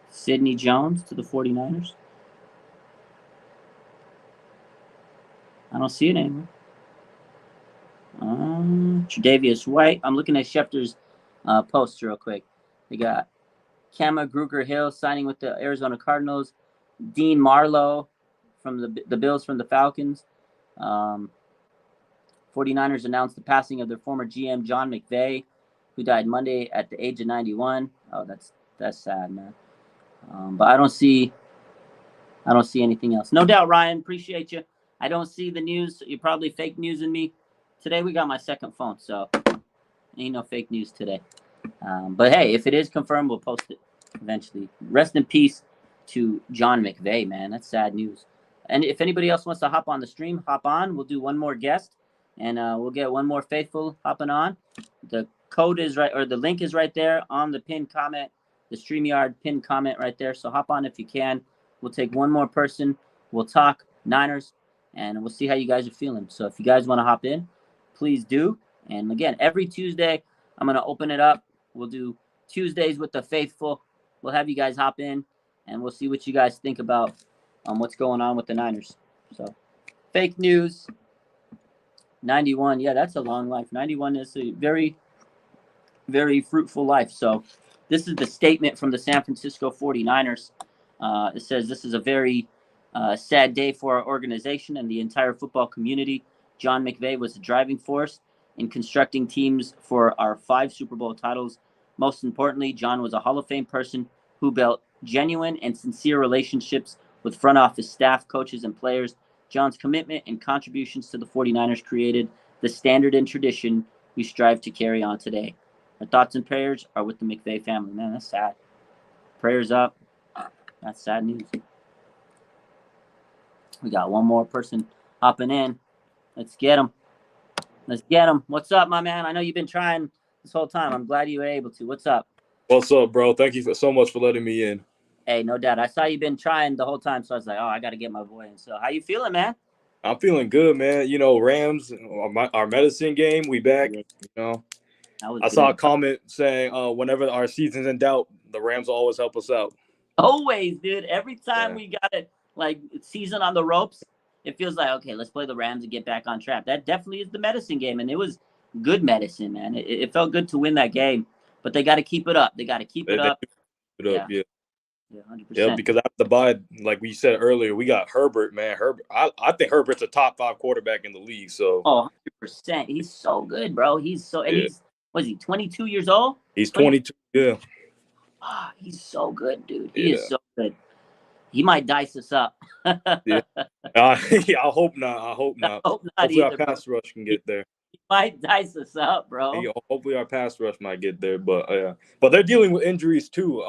Sidney Jones to the 49ers. I don't see it anymore. Tre'Davious White. I'm looking at Schefter's post real quick. They got Kama Gruger-Hill signing with the Arizona Cardinals. Dean Marlowe from the Bills from the Falcons. 49ers announced the passing of their former GM John McVay, who died Monday at the age of 91. Oh, that's sad, man. But I don't see anything else. No doubt, Ryan. Appreciate you. I don't see the news. You're probably fake news in me. Today we got my second phone, so ain't no fake news today. But hey, if it is confirmed, we'll post it eventually. Rest in peace to John McVay, man. That's sad news. And if anybody else wants to hop on the stream, hop on. We'll do one more guest, and we'll get one more faithful hopping on. The code is right, or the link is right there on the pinned comment, the StreamYard pinned comment right there. So hop on if you can. We'll take one more person. We'll talk Niners, and we'll see how you guys are feeling. So if you guys want to hop in, please do. And again, every Tuesday, I'm going to open it up. We'll do Tuesdays with the faithful. We'll have you guys hop in, and we'll see what you guys think about what's going on with the Niners. So fake news. 91. Yeah, that's a long life. 91 is a very, very fruitful life. So this is the statement from the San Francisco 49ers. It says, this is a very sad day for our organization and the entire football community. John McVay was a driving force in constructing teams for our 5 Super Bowl titles. Most importantly, John was a Hall of Fame person who built genuine and sincere relationships with front office staff, coaches, and players. John's commitment and contributions to the 49ers created the standard and tradition we strive to carry on today. Our thoughts and prayers are with the McVay family. Man, that's sad. Prayers up. That's sad news. We got one more person hopping in. Let's get him. Let's get him. What's up, my man? I know you've been trying this whole time. I'm glad you were able to. What's up? What's up, bro? Thank you so much for letting me in. Hey, no doubt. I saw you've been trying the whole time, so I was like, oh, I got to get my boy in. So how you feeling, man? I'm feeling good, man. You know, Rams, our medicine game, we back. You know, I saw a comment saying, whenever our season's in doubt, the Rams will always help us out. Always, dude. Every time we got it, like, season on the ropes, it feels like, okay, let's play the Rams and get back on track. That definitely is the medicine game, and it was good medicine, man. It felt good to win that game, but they got to keep it up. They got to keep it up. Yeah, 100%. Yeah, because after the bye, like we said earlier, we got Herbert, man. I think Herbert's a top 5 quarterback in the league. So 100%. He's so good, bro. He's was he 22 years old? He's 22. Yeah. Oh, he's so good, dude. He is so good. He might dice us up. Yeah. I hope not. I hope not. Hopefully either, our pass rush can get there. He might dice us up, bro. Hopefully our pass rush might get there, but they're dealing with injuries too.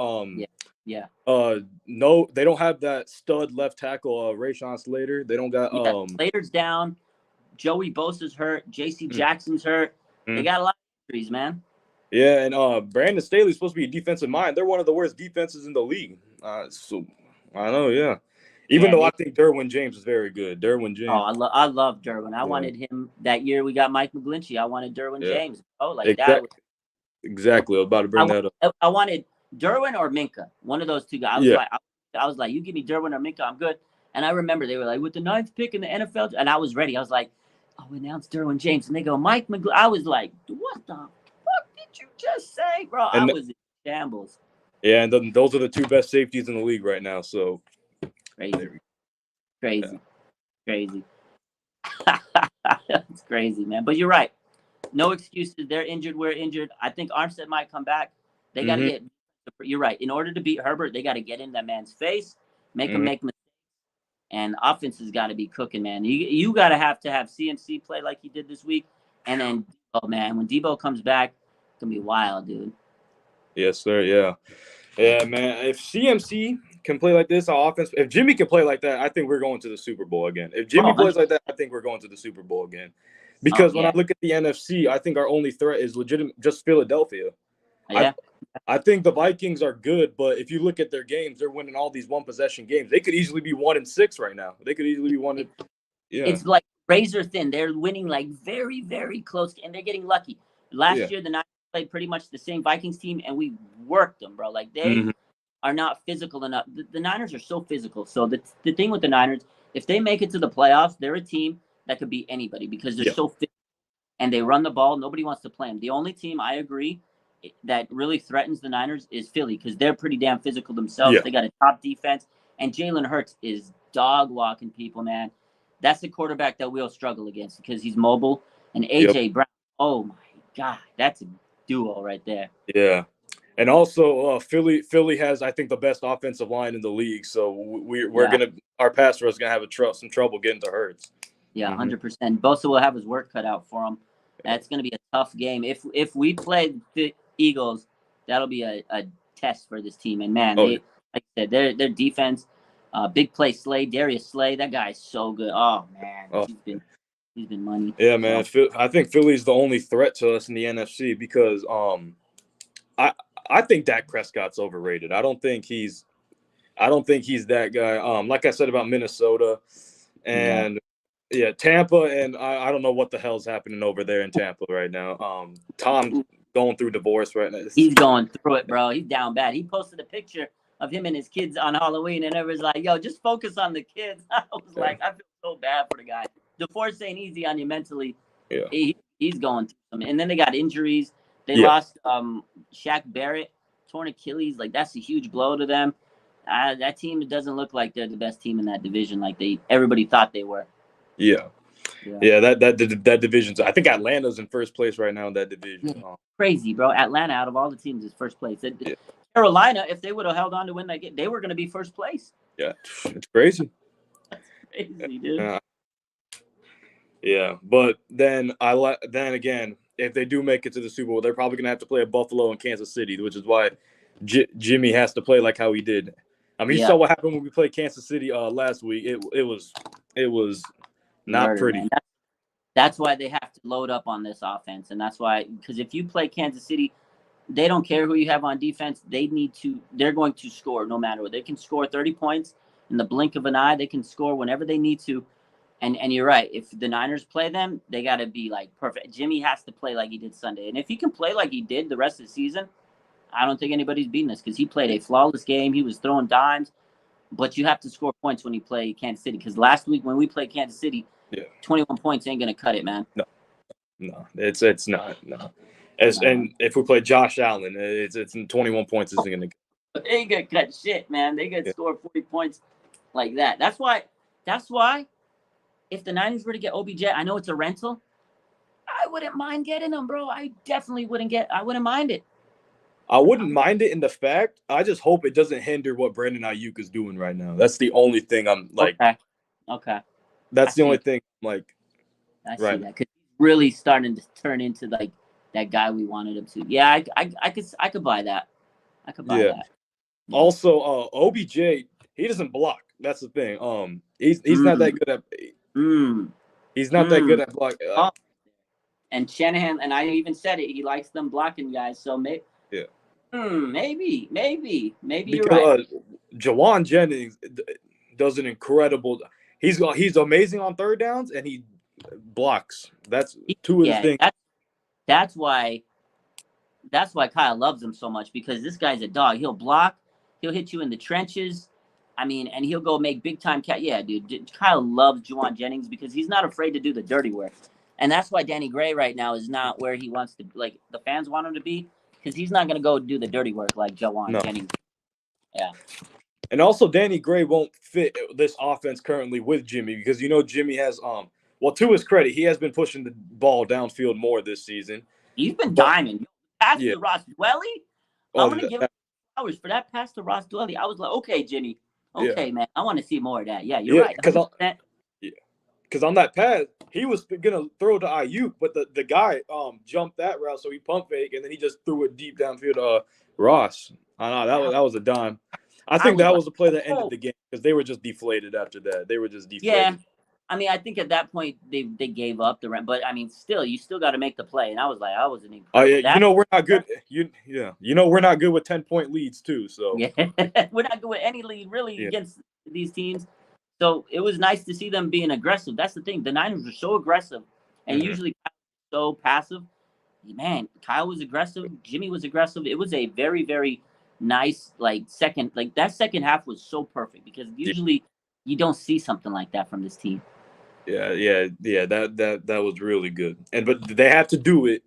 No, they don't have that stud left tackle, Rashawn Slater. They don't got Slater's down. Joey Bosa's hurt. J.C. Jackson's hurt. They got a lot of injuries, man. Yeah, and Brandon Staley's supposed to be a defensive mind. They're one of the worst defenses in the league. So I know, Even though I think Derwin James is very good. Derwin James. Oh, I love Derwin. I wanted him that year. We got Mike McGlinchey. I wanted Derwin James. Oh, like exactly. Exactly. I was about to bring that up. I wanted Derwin or Minka. One of those two guys. I was like, you give me Derwin or Minka, I'm good. And I remember they were like, with the 9th pick in the NFL, and I was ready. I was like, oh, announce Derwin James, and they go Mike McGlinchey. I was like, what the fuck did you just say, bro? I was in shambles. Yeah, and those are the 2 best safeties in the league right now. So crazy. It's crazy, man. But you're right. No excuses. They're injured. We're injured. I think Armstead might come back. They got to get. You're right. In order to beat Herbert, they got to get in that man's face, make him make mistakes, and offense has got to be cooking, man. You got to have CMC play like he did this week, and then when Debo comes back, it's gonna be wild, dude. Yes, sir. Yeah, man. If CMC can play like this on offense, if Jimmy can play like that, I think we're going to the Super Bowl again. If Jimmy plays like that, I think we're going to the Super Bowl again. Because when I look at the NFC, I think our only threat is legitimate just Philadelphia. Yeah. I think the Vikings are good, but if you look at their games, they're winning all these 1-possession games. They could easily be 1-6 right now. They could easily be 1. It's like razor thin. They're winning like very, very close, and they're getting lucky. Last year, the Niners played pretty much the same Vikings team, and we worked them, bro. Like they are not physical enough. The Niners are so physical. So the thing with the Niners, if they make it to the playoffs, they're a team that could beat anybody because they're so physical and they run the ball. Nobody wants to play them. The only team I agree that really threatens the Niners is Philly because they're pretty damn physical themselves. They got a top defense, and Jalen Hurts is dog walking people, man. That's the quarterback that we'll struggle against because he's mobile. And AJ Brown, oh my God, that's a duo right there. Yeah. And also, Philly has, I think, the best offensive line in the league. So our pass rush is gonna have some trouble getting to Hurts. Yeah, 100%. Bosa will have his work cut out for him. That's gonna be a tough game. If we play the Eagles, that'll be a test for this team. And man, like I said, their defense, big play Slay, Darius Slay, that guy is so good. Oh man, He's been money. Yeah, man. So. I think Philly's the only threat to us in the NFC because I think Dak Prescott's overrated. I don't think he's that guy. Like I said about Minnesota and Tampa, and I don't know what the hell's happening over there in Tampa right now. Tom's going through divorce right now. He's going through it, bro. He's down bad. He posted a picture of him and his kids on Halloween, and everyone's like, yo, just focus on the kids. I was like, I feel so bad for the guy. Divorce ain't easy on you mentally. Yeah. He's going through something. And then they got injuries. They lost Shaq Barrett, torn Achilles. Like, that's a huge blow to them. That team doesn't look like they're the best team in that division like everybody thought they were. Yeah. That division's. I think Atlanta's in first place right now in that division. Yeah. Crazy, bro. Atlanta, out of all the teams, is first place. Carolina, if they would have held on to win that game, they were going to be first place. Yeah, it's crazy. That's crazy, dude. Yeah, but then again, if they do make it to the Super Bowl, they're probably going to have to play at Buffalo and Kansas City, which is why Jimmy has to play like how he did. I mean, you saw what happened when we played Kansas City last week. It was not pretty. Man. That's why they have to load up on this offense, and that's why, because if you play Kansas City, they don't care who you have on defense. They're going to score no matter what. They can score 30 points in the blink of an eye. They can score whenever they need to. And you're right. If the Niners play them, they got to be like perfect. Jimmy has to play like he did Sunday. And if he can play like he did the rest of the season, I don't think anybody's beating this, because he played a flawless game. He was throwing dimes, but you have to score points when you play Kansas City, because last week when we played Kansas City, 21 points ain't going to cut it, man. No, it's not. No. And if we play Josh Allen, it's 21 points isn't going to. They ain't going to cut shit, man. They got to score 40 points like that. That's why, if the Niners were to get OBJ, I know it's a rental, I wouldn't mind getting him, bro. I definitely wouldn't mind it. I wouldn't mind it in the fact. I just hope it doesn't hinder what Brandon Ayuk is doing right now. That's the only thing I'm like. Okay. That's the only thing like. I see that, because he's really starting to turn into like that guy we wanted him to. Yeah, I could buy that. I could buy that. Yeah. Also, OBJ, he doesn't block. That's the thing. He's not that good at. He's not that good at block. And Shanahan, and I even said it, he likes them blocking guys. So maybe. Maybe you're right. Jawan Jennings does an incredible. He's amazing on third downs, and he blocks. That's two of the things. That's why Kyle loves him so much, because this guy's a dog. He'll block. He'll hit you in the trenches. I mean, and he'll go make big time cat. Yeah, dude. Kyle loves Jawan Jennings because he's not afraid to do the dirty work, and that's why Danny Gray right now is not where he wants to. Like, the fans want him to be, because he's not going to go do the dirty work like Jawan Jennings. Yeah. And also, Danny Gray won't fit this offense currently with Jimmy, because Jimmy has well, to his credit, he has been pushing the ball downfield more this season. He's been diming. Pass to Ross Dwelly. I'm going to give him flowers for that pass to Ross Dwelly. I was like, okay, Jimmy. Okay, man. I want to see more of that. Yeah, you're right. Because on that pass, he was gonna throw to Ayuk, but the guy jumped that route, so he pump fake, and then he just threw it deep downfield to Ross. I know that was a dime. I think that was the play that ended the game, because they were just deflated after that. They were just deflated. Yeah, I mean, I think at that point they gave up the run, but I mean, still, you still got to make the play. And I was like, I wasn't even. Oh yeah, we're not good. We're not good with 10-point leads too. So yeah, we're not good with any lead really against these teams. So it was nice to see them being aggressive. That's the thing. The Niners were so aggressive, and usually so passive. Man, Kyle was aggressive. Jimmy was aggressive. It was a very, very nice second. Like, that second half was so perfect, because usually you don't see something like that from this team. Yeah. That was really good. But they have to do it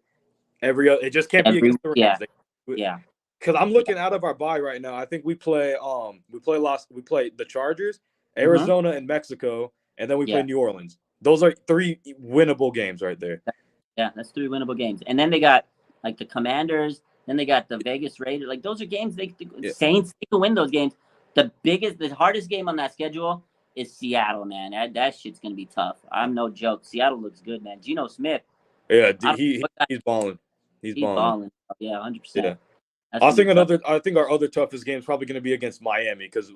it just can't be against the Rams. Yeah. Because I'm looking out of our bye right now. I think we play the Chargers, Arizona, and Mexico, and then we play New Orleans. Those are 3 winnable games right there. Yeah, that's 3 winnable games. And then they got like the Commanders, then they got the Vegas Raiders. Like, those are games Saints, they can win those games. The hardest game on that schedule is Seattle, man. That shit's gonna be tough. I'm no joke. Seattle looks good, man. Geno Smith. Yeah, he's balling. He's balling. Yeah, 100%. Yeah. I think our other toughest game is probably going to be against Miami, because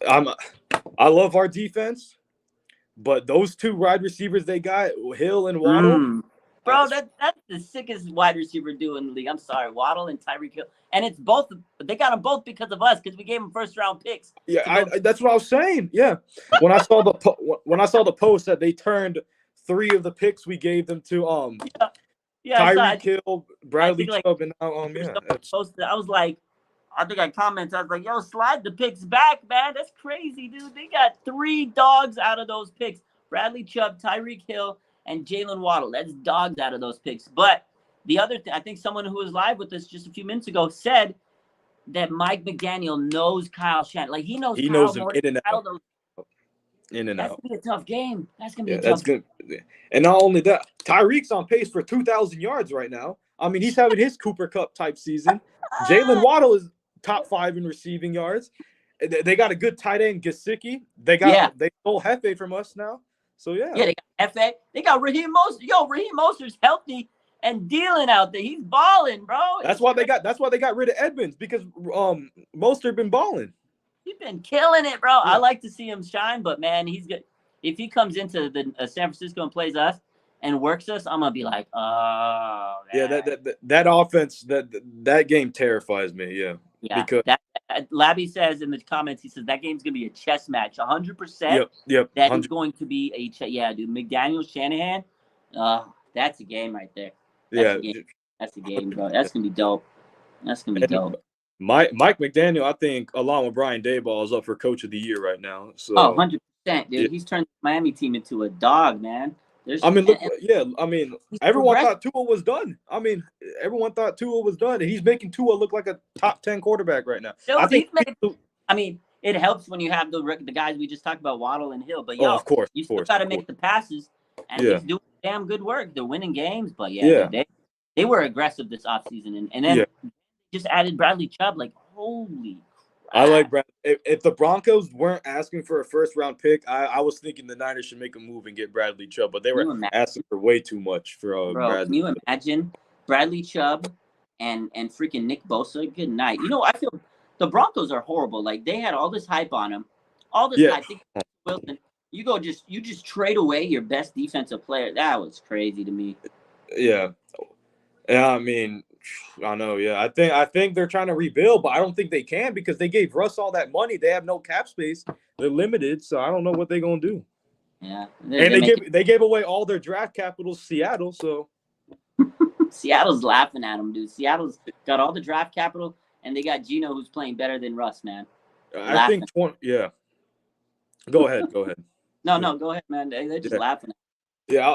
I love our defense, But those two wide receivers they got, Hill and Waddle. Bro, that's the sickest wide receiver duo in the league. I'm sorry, Waddle and Tyreek Hill, and it's both. They got them both because of us, because we gave them first-round picks. Yeah, that's what I was saying. Yeah, when I saw the post that they turned 3 of the picks we gave them to Tyreek Hill, Bradley Chubb, and now I was like, I think I commented. I was like, yo, slide the picks back, man. That's crazy, dude. They got 3 dogs out of those picks: Bradley Chubb, Tyreek Hill, and Jalen Waddle. That's dogs out of those picks. But the other thing, I think someone who was live with us just a few minutes ago said that Mike McDaniel knows Kyle Shanahan. Like, he knows Kyle him more in and out. That's going to be a tough game. That's going to be a tough game. And not only that, Tyreek's on pace for 2,000 yards right now. I mean, he's having his Cooper Cup type season. Jalen Waddle is top 5 in receiving yards. They got a good tight end, Gesicki. They stole Hefe from us now. So, yeah. Yeah, they got Hefe. They got Raheem Mostert. Yo, Raheem Mostert's healthy and dealing out there. He's balling, bro. That's why they got rid of Edmonds, because Mostert been balling. He's been killing it, bro. Yeah. I like to see him shine, but man, he's good. If he comes into the San Francisco and plays us and works us, I'm gonna be like, oh, man. Yeah, that offense, that game terrifies me. Yeah, because Labby says in the comments, he says that game's gonna be a chess match, 100%. Yep. That is going to be a chess. Yeah, dude, McDaniel, Shanahan, that's a game right there. That's a game, bro. That's gonna be dope. Mike McDaniel, I think, along with Brian Daboll, is up for Coach of the Year right now. So 100%, dude. Yeah. He's turned the Miami team into a dog, man. Everyone thought Tua was done. Everyone thought Tua was done, and he's making Tua look like a top 10 quarterback right now. It helps when you have the guys we just talked about, Waddle and Hill. But of course, you still got to make the passes, and he's doing damn good work. They're winning games, but they were aggressive this offseason, and then just added Bradley Chubb. Like, holy crap. I like Brad. If the Broncos weren't asking for a first-round pick, I was thinking the Niners should make a move and get Bradley Chubb, but they were asking for way too much for Bradley. Can you imagine Bradley Chubb and freaking Nick Bosa? Good night. You know, I feel the Broncos are horrible. Like, they had all this hype on them. All this hype. Wilson, you just trade away your best defensive player. That was crazy to me. Yeah. I mean, I know. Yeah, I think they're trying to rebuild, but I don't think they can because they gave Russ all that money. They have no cap space. They're limited, so I don't know what they're gonna do. Yeah, and they gave away all their draft capital to Seattle. So Seattle's laughing at them, dude. Seattle's got all the draft capital, and they got Geno, who's playing better than Russ, man. I think 20. Yeah. Go ahead. No, go ahead, man. They're just laughing. Yeah,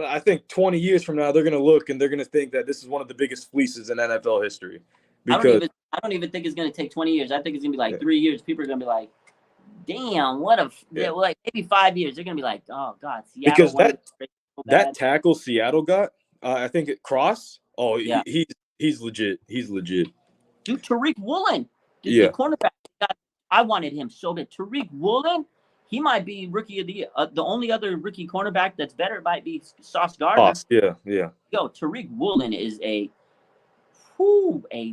I think 20 years from now they're gonna look and they're gonna think that this is one of the biggest fleeces in NFL history. Because I don't even think it's gonna take 20 years. I think it's gonna be like 3 years. People are gonna be like, "Damn, what a like maybe 5 years." They're gonna be like, "Oh God, Seattle." Because that tackle Seattle got, I think Cross. Oh, yeah. He's legit. He's legit. Dude, Tariq Woolen, the cornerback. I wanted him so bad. Tariq Woolen. He might be rookie of the year. The only other rookie cornerback that's better might be Sauce Gardner. Yeah. Yo, Tariq Woolen is a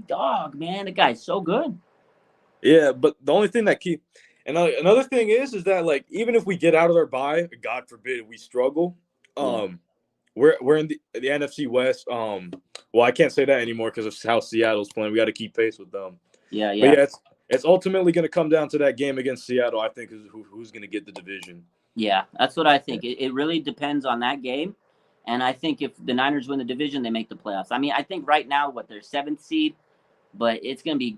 dog, man. The guy's so good. Yeah, but the only thing that another thing is that, like, even if we get out of our bye, God forbid we struggle, we're in the NFC West. Well, I can't say that anymore because of how Seattle's playing. We got to keep pace with them. Yeah. But yeah, it's ultimately going to come down to that game against Seattle, I think, is who's going to get the division. Yeah, that's what I think. It really depends on that game. And I think if the Niners win the division, they make the playoffs. I mean, I think right now, they're 7th seed, but it's gonna be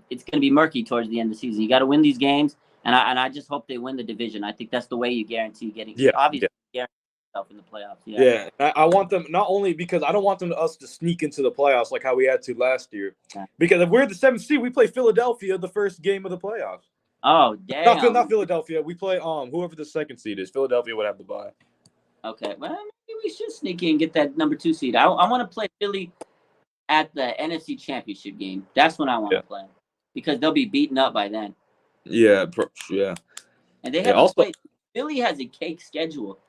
murky towards the end of the season. You got to win these games, and I just hope they win the division. I think that's the way you guarantee getting. Obviously, guarantee yourself in the playoffs. Yeah, I want them not only because I don't want us to sneak into the playoffs like how we had to last year. Yeah. Because if we're the 7th seed, we play Philadelphia the first game of the playoffs. Oh damn! Not Philadelphia. We play whoever the 2nd seed is. Philadelphia would have to bye. Okay, well maybe we should sneak in and get that number 2 seed. I want to play Philly at the NFC Championship game. That's when I want to play because they'll be beaten up by then. Yeah. And they have also Philly has a cake schedule.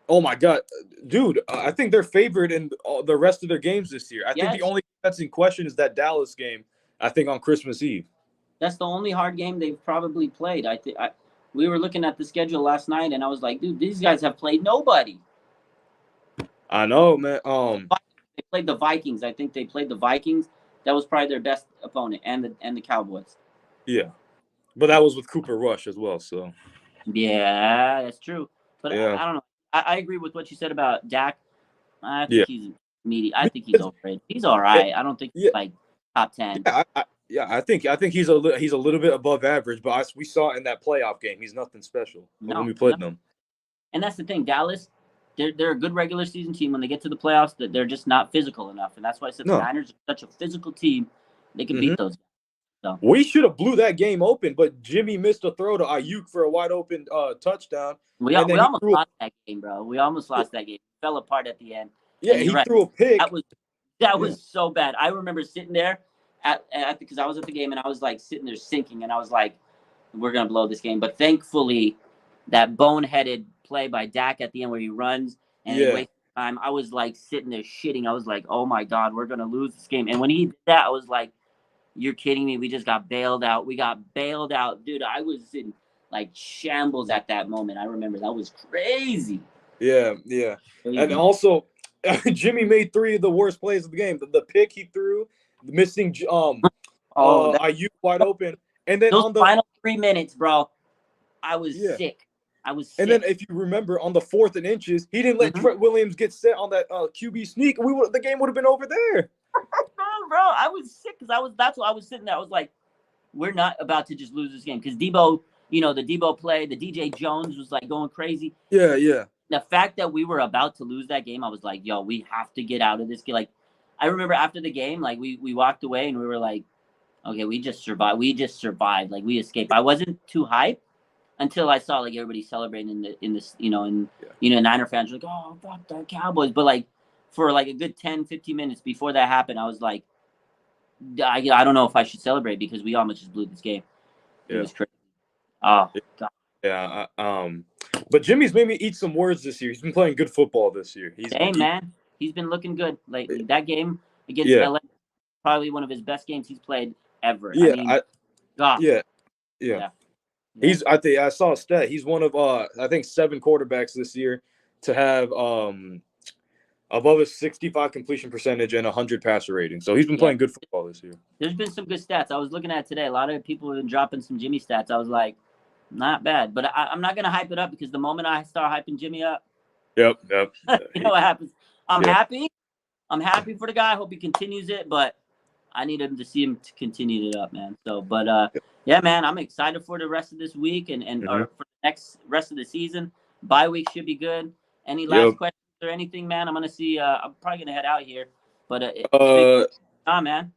Oh my God, dude! I think they're favored in the rest of their games this year. I think the only that's in question is that Dallas game. I think on Christmas Eve. That's the only hard game they've probably played. we were looking at the schedule last night, and I was like, dude, these guys have played nobody. I know, man. They played the Vikings. I think they played the Vikings. That was probably their best opponent, and the Cowboys. Yeah, but that was with Cooper Rush as well. So yeah, that's true. But yeah, I don't know. I agree with what you said about Dak. I think yeah, he's meaty. I think he's overrated. He's all right. I don't think he's yeah, like top 10. I think he's a little bit above average, but we saw in that playoff game he's nothing special when we played them. And that's the thing, Dallas. They're a good regular season team. When they get to the playoffs, that they're just not physical enough, and that's why I said the Niners are such a physical team. They can beat those guys. So. We should have blew that game open, but Jimmy missed a throw to Ayuk for a wide open touchdown. We almost lost that game, bro. We almost lost that game. Fell apart at the end. Yeah, he threw a pick. That was so bad. I remember sitting there because I was at the game and I was like sitting there sinking, and I was like, we're gonna blow this game. But thankfully, that boneheaded play by Dak at the end where he runs and he wastes time, I was like sitting there shitting. I was like, oh my God, we're gonna lose this game. And when he did that, I was like, you're kidding me. We just got bailed out. We got bailed out. Dude, I was in like shambles at that moment. I remember that was crazy. Yeah. Crazy. And also, Jimmy made 3 of the worst plays of the game. The pick he threw, the missing Ayuk wide open. And then those on the final 3 minutes, bro, I was sick. I was sick. And then if you remember on the 4th and inches, he didn't let Trent Williams get set on that QB sneak. The game would have been over there. Bro, I was sick because that's why I was sitting there. I was like, we're not about to just lose this game because Debo, the Debo play, the DJ Jones was like going crazy. Yeah. The fact that we were about to lose that game, I was like, yo, we have to get out of this game. Like, I remember after the game, like we walked away and we were like, okay, we just survived. Like we escaped. I wasn't too hyped until I saw like everybody celebrating Niner fans were like, oh, fuck the Cowboys. But like for like a good 10, 15 minutes before that happened, I was like, I don't know if I should celebrate because we almost just blew this game. It was crazy. Oh, God. Yeah. But Jimmy's made me eat some words this year. He's been playing good football this year. Man, he's been looking good lately. That game against LA, probably one of his best games he's played ever. Yeah. Yeah. I think I saw a stat. He's one of I think 7 quarterbacks this year to have above a 65 completion percentage and 100 passer rating. So he's been playing good football this year. There's been some good stats. I was looking at today. A lot of people have been dropping some Jimmy stats. I was like, not bad. But I'm not going to hype it up because the moment I start hyping Jimmy up, Yep. you know what happens. I'm happy. I'm happy for the guy. I hope he continues it, but I need him to see him to continue it up, man. So, but yeah, man, I'm excited for the rest of this week and or for the next rest of the season. Bye week should be good. Any last questions or anything, man? I'm gonna see. I'm probably gonna head out here, but man.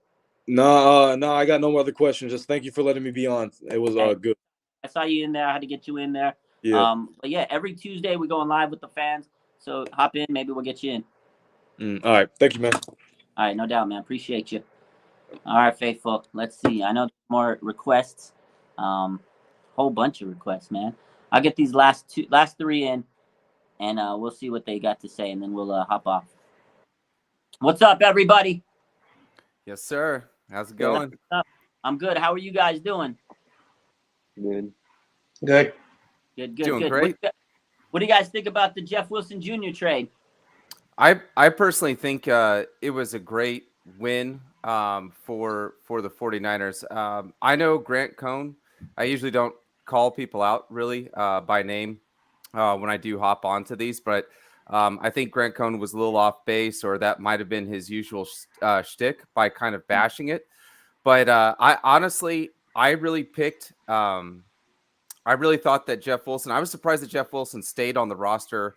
No, I got no other questions. Just thank you for letting me be on. It was good. I saw you in there. I had to get you in there. Yeah. But yeah, every Tuesday we're going live with the fans. So hop in. Maybe we'll get you in. All right. Thank you, man. All right. No doubt, man. Appreciate you. All right, faithful. Let's see. I know there's more requests. Whole bunch of requests, man. I'll get these last 3 in, and we'll see what they got to say, and then we'll hop off. What's up, everybody? Yes, sir. How's it going? What's up? I'm good. How are you guys doing? Good. Doing great. What do you guys think about the Jeff Wilson Jr. trade? I personally think it was a great win for the 49ers. I know Grant Cohn. I usually don't call people out really by name when I do hop onto these, but I think Grant Cohn was a little off base, or that might have been his usual shtick by kind of bashing it. But I really picked. I really thought that Jeff Wilson. I was surprised that Jeff Wilson stayed on the roster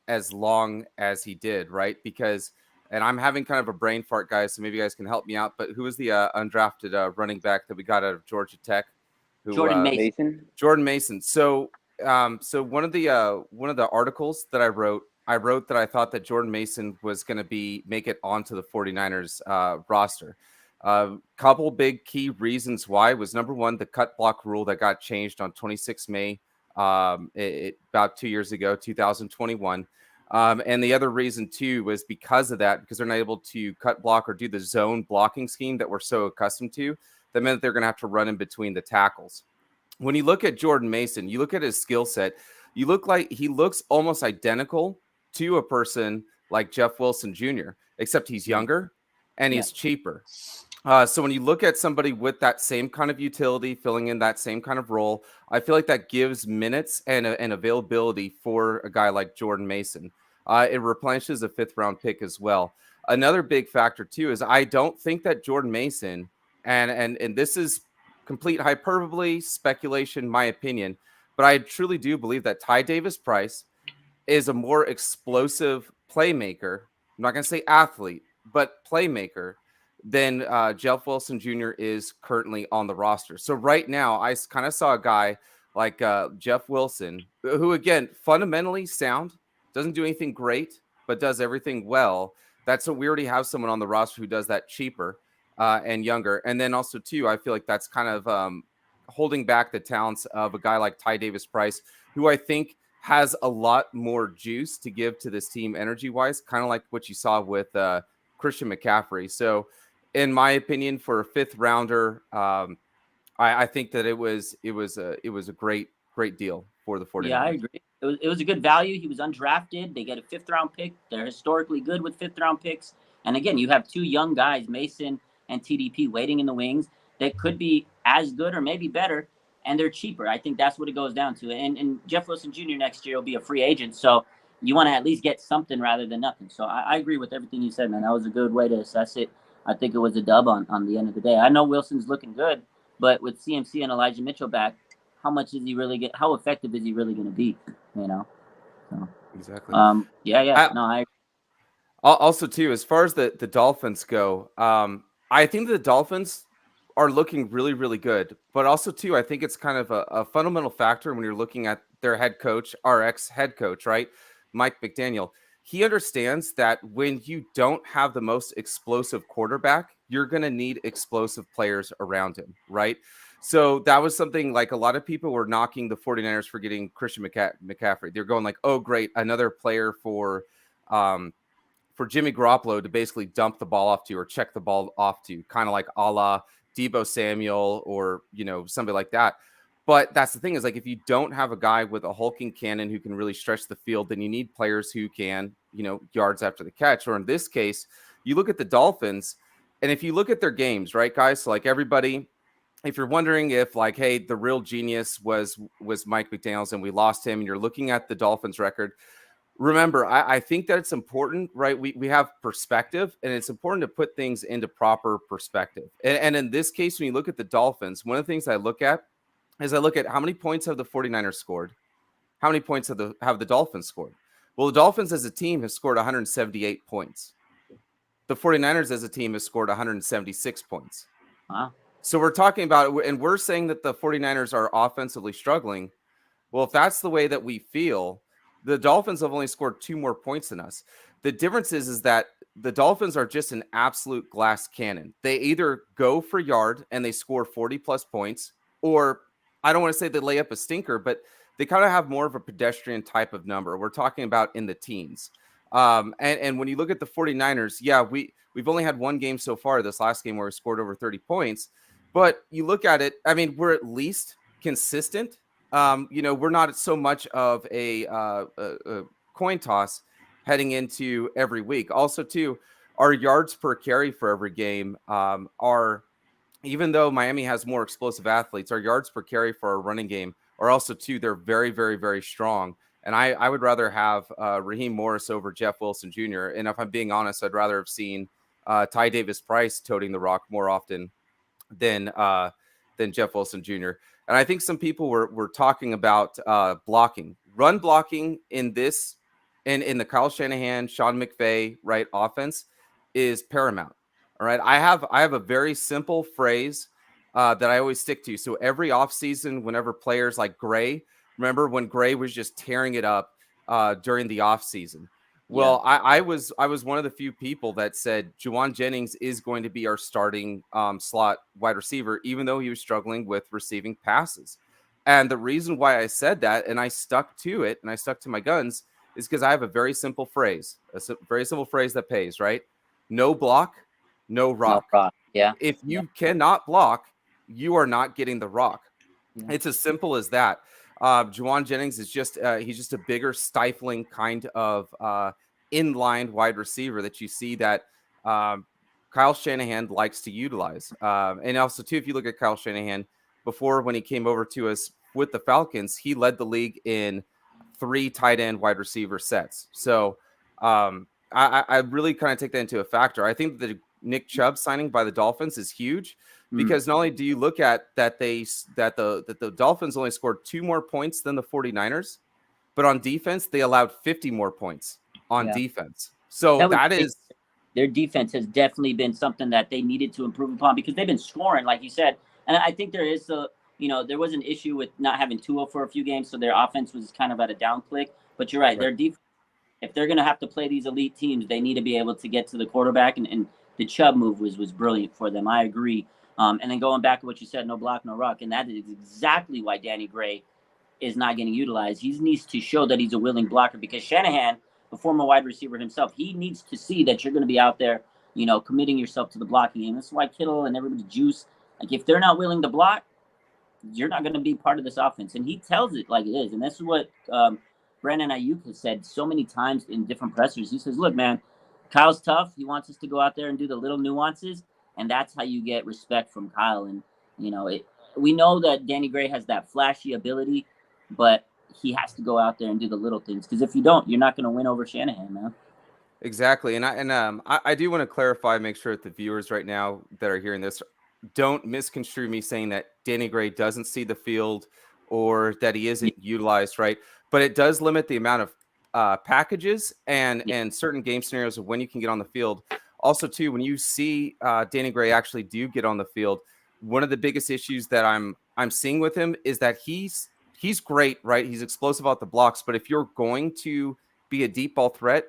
as long as he did, right? Because, and I'm having kind of a brain fart, guys, so maybe you guys can help me out. But who was the undrafted running back that we got out of Georgia Tech? Jordan Mason. Jordan Mason. So one of the articles that I wrote that I thought that Jordan Mason was going to make it onto the 49ers roster. Couple big key reasons why was, number one, the cut block rule that got changed on 26 May about 2 years ago, 2021. And the other reason too was because they're not able to cut block or do the zone blocking scheme that we're so accustomed to. That meant that they're going to have to run in between the tackles. when you look at Jordan Mason, you look at his skill set, he looks almost identical to a person like Jeff Wilson Jr., except he's younger and he's cheaper. So when you look at somebody with that same kind of utility, filling in that same kind of role, I feel like that gives minutes and availability for a guy like Jordan Mason. It replenishes a 5th round pick as well. Another big factor too is I don't think that Jordan Mason, and this is complete hyperbole, speculation, my opinion, but I truly do believe that Ty Davis Price is a more explosive playmaker. I'm not going to say athlete, but playmaker than Jeff Wilson Jr. is currently on the roster. So right now, I kind of saw a guy like Jeff Wilson, who again, fundamentally sound, doesn't do anything great, but does everything well. That's what we already have someone on the roster who does that cheaper and younger. And then also too, I feel like that's kind of holding back the talents of a guy like Ty Davis Price, who I think has a lot more juice to give to this team energy wise, kind of like what you saw with Christian McCaffrey. So in my opinion, for a 5th rounder, I think that it was a great deal for the 49ers. Yeah, I agree. It was a good value. He was undrafted. They get a 5th round pick. They're historically good with 5th round picks. And again, you have 2 young guys, Mason and TDP, waiting in the wings that could be as good or maybe better, and they're cheaper. I think that's what it goes down to. And Jeff Wilson Jr. next year will be a free agent, so you want to at least get something rather than nothing. So I agree with everything you said, man. That was a good way to assess it. I think it was a dub on the end of the day. I know Wilson's looking good, but with CMC and Elijah Mitchell back, how much is he really how effective is he really going to be? You know. So, exactly. I also too, as far as the Dolphins go, I think the Dolphins are looking really, really good. But also too, I think it's kind of a fundamental factor when you're looking at their head coach, our ex-head coach, right, Mike McDaniel. He understands that when you don't have the most explosive quarterback, you're going to need explosive players around him, right? So that was something like a lot of people were knocking the 49ers for getting Christian McCaffrey. They're going like, oh, great, another player for Jimmy Garoppolo to basically dump the ball off to or check the ball off to, kind of like a la Deebo Samuel or, somebody like that. But that's the thing is, like, if you don't have a guy with a hulking cannon who can really stretch the field, then you need players who can, yards after the catch. Or in this case, you look at the Dolphins, and if you look at their games, right, guys? So, like, everybody, if you're wondering if, like, hey, the real genius was Mike McDaniels and we lost him, and you're looking at the Dolphins record, remember, I think that it's important, right? We have perspective, and it's important to put things into proper perspective. And in this case, when you look at the Dolphins, one of the things I look at is I look at how many points have the 49ers scored? How many points have the Dolphins scored? Well, the Dolphins as a team have scored 178 points. The 49ers as a team has scored 176 points. Wow. So we're talking about, and we're saying that the 49ers are offensively struggling. Well, if that's the way that we feel, the Dolphins have only scored 2 more points than us. The difference is that the Dolphins are just an absolute glass cannon. They either go for yard and they score 40 plus points, or I don't want to say they lay up a stinker, but they kind of have more of a pedestrian type of number. We're talking about in the teens. And when you look at the 49ers, yeah, we've only had 1 game so far, this last game, where we scored over 30 points. But you look at it, I mean, we're at least consistent. We're not so much of a coin toss heading into every week. Also, too, our yards per carry for every game are, even though Miami has more explosive athletes, our yards per carry for our running game are also, too, they're very, very, very strong. And I would rather have Raheem Morris over Jeff Wilson Jr. And if I'm being honest, I'd rather have seen Ty Davis Price toting the rock more often than Jeff Wilson Jr. And I think some people were talking about blocking, run blocking in this, in the Kyle Shanahan, Sean McVay, right, offense is paramount. All right. I have a very simple phrase that I always stick to. So every offseason, whenever players like Gray, remember when Gray was just tearing it up during the offseason? Well, yeah. I was one of the few people that said Juwan Jennings is going to be our starting slot wide receiver, even though he was struggling with receiving passes. And the reason why I said that, and I stuck to it, and I stuck to my guns, is because I have a very simple phrase, that pays, right? No block, no rock. No rock. Yeah. If you cannot block, you are not getting the rock. Yeah. It's as simple as that. Juwan Jennings is just he's just a bigger, stifling kind of inline wide receiver that you see that Kyle Shanahan likes to utilize. And also, too, if you look at Kyle Shanahan before when he came over to us with the Falcons, he led the league in 3 tight end wide receiver sets. So I really kind of take that into a factor. I think that the Nick Chubb signing by the Dolphins is huge because not only do you look at that the Dolphins only scored 2 more points than the 49ers, but on defense they allowed 50 more points on defense. So that is their defense has definitely been something that they needed to improve upon because they've been scoring, like you said. And I think there is there was an issue with not having Tua for a few games, so their offense was kind of at a down click. But you're right. Their defense, if they're going to have to play these elite teams, they need to be able to get to the quarterback. And the Chubb move was brilliant for them. I agree. And then going back to what you said, no block, no rock. And that is exactly why Danny Gray is not getting utilized. He needs to show that he's a willing blocker because Shanahan, a former wide receiver himself, he needs to see that you're going to be out there, committing yourself to the blocking game. That's why Kittle and everybody juice. Like, if they're not willing to block, you're not going to be part of this offense. And he tells it like it is. And this is what Brandon Ayuk has said so many times in different pressers. He says, look, man, Kyle's tough. He wants us to go out there and do the little nuances. And that's how you get respect from Kyle. And, we know that Danny Gray has that flashy ability, but he has to go out there and do the little things. Because if you don't, you're not going to win over Shanahan, man. Exactly. And I do want to clarify, make sure that the viewers right now that are hearing this don't misconstrue me saying that Danny Gray doesn't see the field or that he isn't utilized, right? But it does limit the amount of packages and certain game scenarios of when you can get on the field. Also, too, when you see Danny Gray actually do get on the field, one of the biggest issues that I'm seeing with him is that he's great, right? He's explosive out the blocks, but if you're going to be a deep ball threat,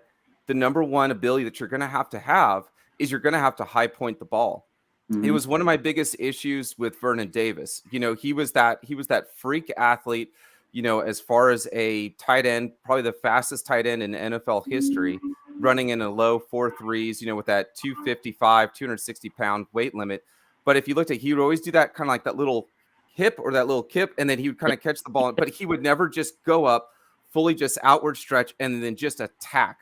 the number one ability that you're going to have is you're going to have to high point the ball. Mm-hmm. It was one of my biggest issues with Vernon Davis. He was that freak athlete, as far as a tight end, probably the fastest tight end in NFL history, running in a low 4.3s, with that 255, 260-pound weight limit. But if you looked at, he would always do that kind of like that little hip or that little kip, and then he would kind of catch the ball, but he would never just go up fully, just outward stretch and then just attack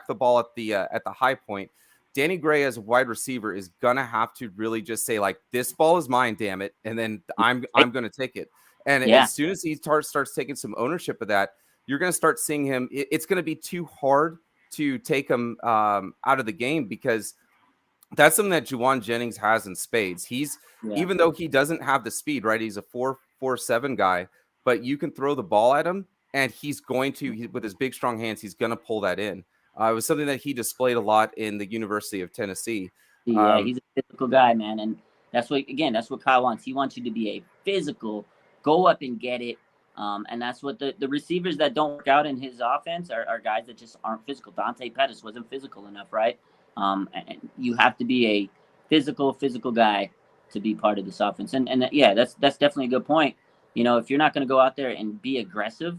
the ball at the high point. Danny Gray as a wide receiver is gonna have to really just say, like, this ball is mine, damn it, and then I'm gonna take it. And as soon as he starts taking some ownership of that, you're gonna start seeing him. It's gonna be too hard to take him out of the game because that's something that Juwan Jennings has in spades. Even though he doesn't have the speed, right? He's a 4.47 guy, but you can throw the ball at him, and he's going to, with his big, strong hands, he's going to pull that in. It was something that he displayed a lot in the University of Tennessee. Yeah, he's a physical guy, man, and that's what Kyle wants. He wants you to be a physical, go up and get it. And that's what the receivers that don't work out in his offense are guys that just aren't physical. Dante Pettis wasn't physical enough, right? And you have to be a physical guy to be part of this offense. And that's definitely a good point. If you're not going to go out there and be aggressive,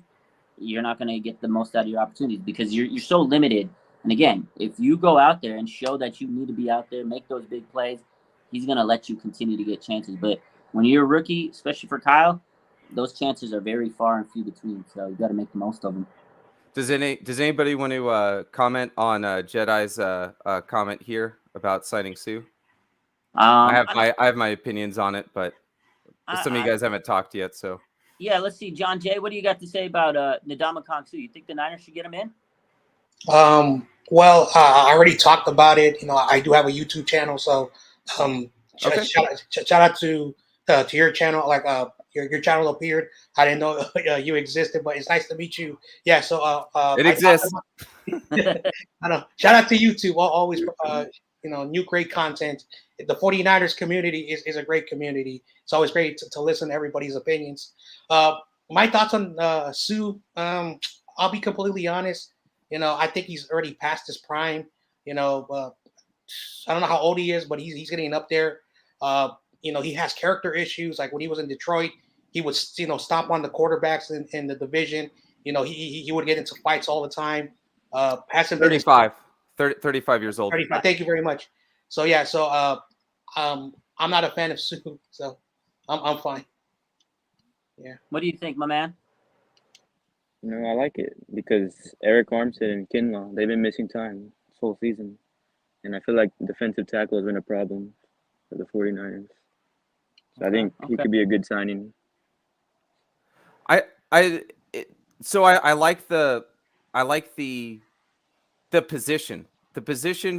you're not going to get the most out of your opportunities because you're so limited. And again, if you go out there and show that you need to be out there, make those big plays, he's going to let you continue to get chances. But when you're a rookie, especially for Kyle, those chances are very far and few between. So you got to make the most of them. Does anybody want to comment on Jedi's comment here about signing Sue? I have my opinions on it, but some of you guys haven't talked yet. So yeah, let's see, John Jay, what do you got to say about Ndamukong Suh? You think the Niners should get him in? Well, I already talked about it. I do have a YouTube channel, so shout out to your channel. Like your channel appeared. I didn't know you existed, but it's nice to meet you. Yeah, so it exists. I know. Shout out to YouTube. Always new great content. The 49ers community is a great community. It's always great to listen to everybody's opinions. My thoughts on Sue, I'll be completely honest. I think he's already past his prime. I don't know how old he is, but he's getting up there. He has character issues. Like when he was in Detroit, he would stomp on the quarterbacks in the division. He would get into fights all the time. 35 years old. 35. Thank you very much. So yeah, I'm not a fan of Sue, so I'm fine. Yeah. What do you think, my man? I like it because Eric Armstead and Kinlaw, they've been missing time this whole season. And I feel like defensive tackle has been a problem for the 49ers. So I think he could be a good signing. I like the position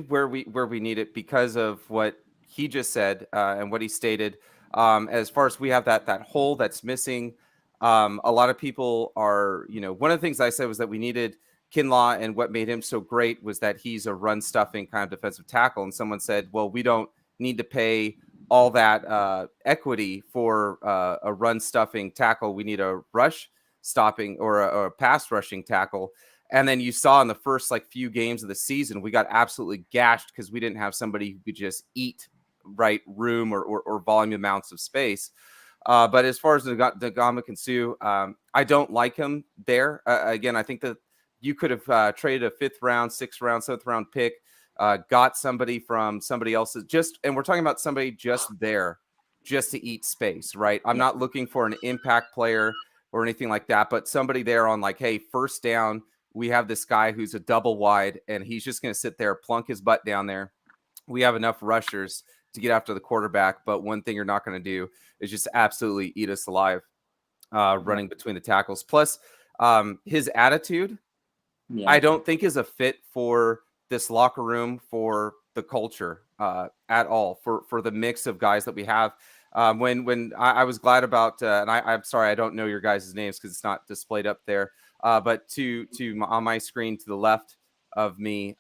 where we need it because of what he just said and what he stated. As far as we have that hole that's missing, a lot of people are, one of the things I said was that we needed Kinlaw, and what made him so great was that he's a run stuffing kind of defensive tackle. And someone said, well, we don't need to pay all that equity for a run stuffing tackle. We need a rush stopping or a pass rushing tackle. And then you saw in the first few games of the season, we got absolutely gashed because we didn't have somebody who could just eat room or volume amounts of space. But as far as Ndamukong Suh, I don't like him there. Again, I think that you could have traded a 5th round, 6th round, 7th round pick, got somebody from somebody else's and we're talking about somebody just there just to eat space, right? I'm not looking for an impact player or anything like that, but somebody there on hey, first down, we have this guy who's a double wide and he's just going to sit there, plunk his butt down there. We have enough rushers to get after the quarterback, but one thing you're not going to do is just absolutely eat us alive running between the tackles. Plus, his attitude, I don't think is a fit for this locker room, for the culture at all, for the mix of guys that we have. When I was glad about, and I'm sorry, I don't know your guys' names because it's not displayed up there, but on my screen to the left of me,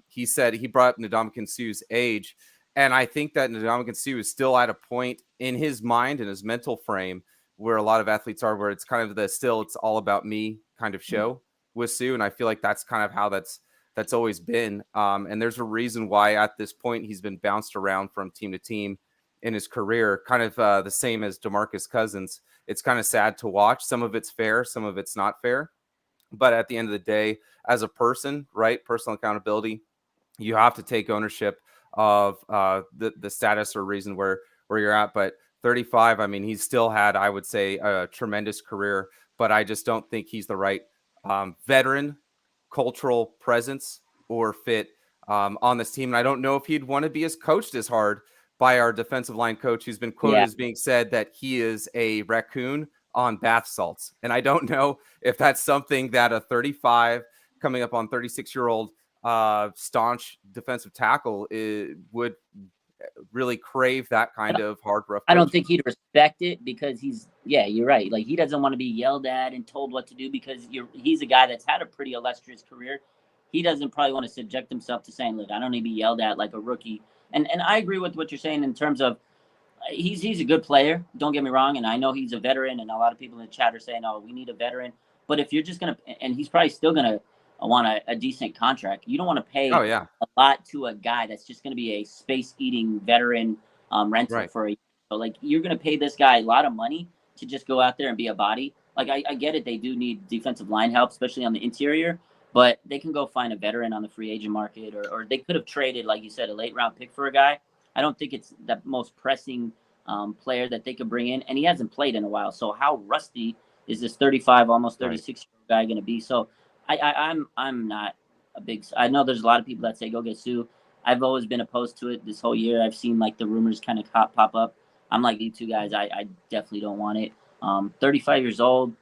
he said he brought up Ndamukong Suh's age, and I think that Ndamukong Suh is still at a point in his mind and his mental frame where a lot of athletes are, where it's kind of it's all about me kind of show with Suh, and I feel like that's kind of how that's always been. And there's a reason why at this point he's been bounced around from team to team in his career, kind of the same as DeMarcus Cousins. It's kind of sad to watch. Some of it's fair, some of it's not fair. But at the end of the day, as a person, right, personal accountability, you have to take ownership of the status or reason where you're at. But 35, I mean, he's still had, I would say, a tremendous career, but I just don't think he's the right veteran, cultural presence or fit on this team. And I don't know if he'd want to be coached as hard by our defensive line coach, who's been quoted as being said that he is a raccoon on bath salts. And I don't know if that's something that a 35 coming up on 36-year-old staunch defensive tackle would really crave that kind of hard, rough coaching. I don't think he'd respect it because you're right. He doesn't want to be yelled at and told what to do because he's a guy that's had a pretty illustrious career. He doesn't probably want to subject himself to saying, look, I don't need to be yelled at like a rookie. And I agree with what you're saying in terms of he's a good player. Don't get me wrong. And I know he's a veteran, and a lot of people in the chat are saying, oh, we need a veteran. But if you're just going to, and he's probably still going to want a decent contract. You don't want to pay a lot to a guy that's just going to be a space-eating veteran rental for a year. So, you're going to pay this guy a lot of money to just go out there and be a body. I get it. They do need defensive line help, especially on the interior. But they can go find a veteran on the free agent market, or they could have traded, like you said, a late-round pick for a guy. I don't think it's the most pressing player that they could bring in, and he hasn't played in a while. So how rusty is this 35, almost 36-year-old guy going to be? So I'm not a big. I know there's a lot of people that say go get Suh. I've always been opposed to it this whole year. I've seen the rumors kind of pop up. I'm like you two guys. I definitely don't want it. 35 years old.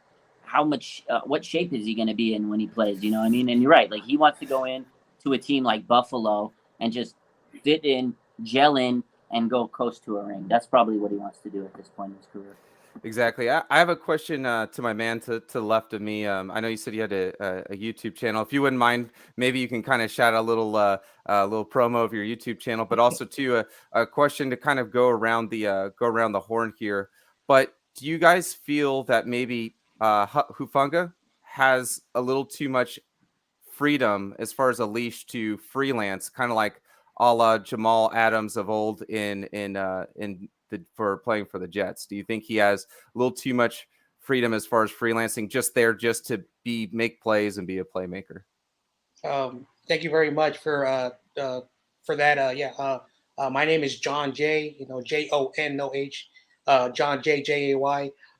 How much? What shape is he going to be in when he plays? You know what I mean? And you're right. He wants to go in to a team like Buffalo and just fit in, gel in, and go coast to a ring. That's probably what he wants to do at this point in his career. Exactly. I have a question to my man to the left of me. I know you said you had a YouTube channel. If you wouldn't mind, maybe you can kind of shout a little promo of your YouTube channel, but also too a question to kind of go around the horn here. But do you guys feel that maybe Hufanga has a little too much freedom as far as a leash to freelance, kind of like a la Jamal Adams of old for playing for the Jets? Do you think he has a little too much freedom as far as freelancing, just to make plays and be a playmaker? Thank you very much for that. My name is John Jay, Jon, no H, John J, Jay.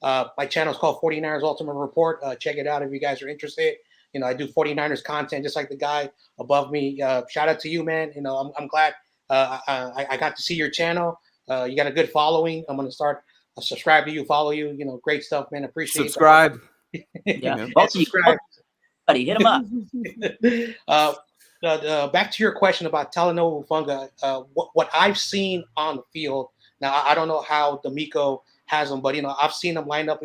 My channel is called 49ers Ultimate Report. Check it out if you guys are interested. I do 49ers content just like the guy above me. Shout out to you, man. I'm glad I got to see your channel. You got a good following. I'm going to start subscribe to you, follow you. Great stuff, man. Appreciate subscribe. Yeah, subscribe. Buddy, hit him up. Back to your question about Talanoa Hufanga. What I've seen on the field. Now I don't know how D'Amico has him, but I've seen him line up.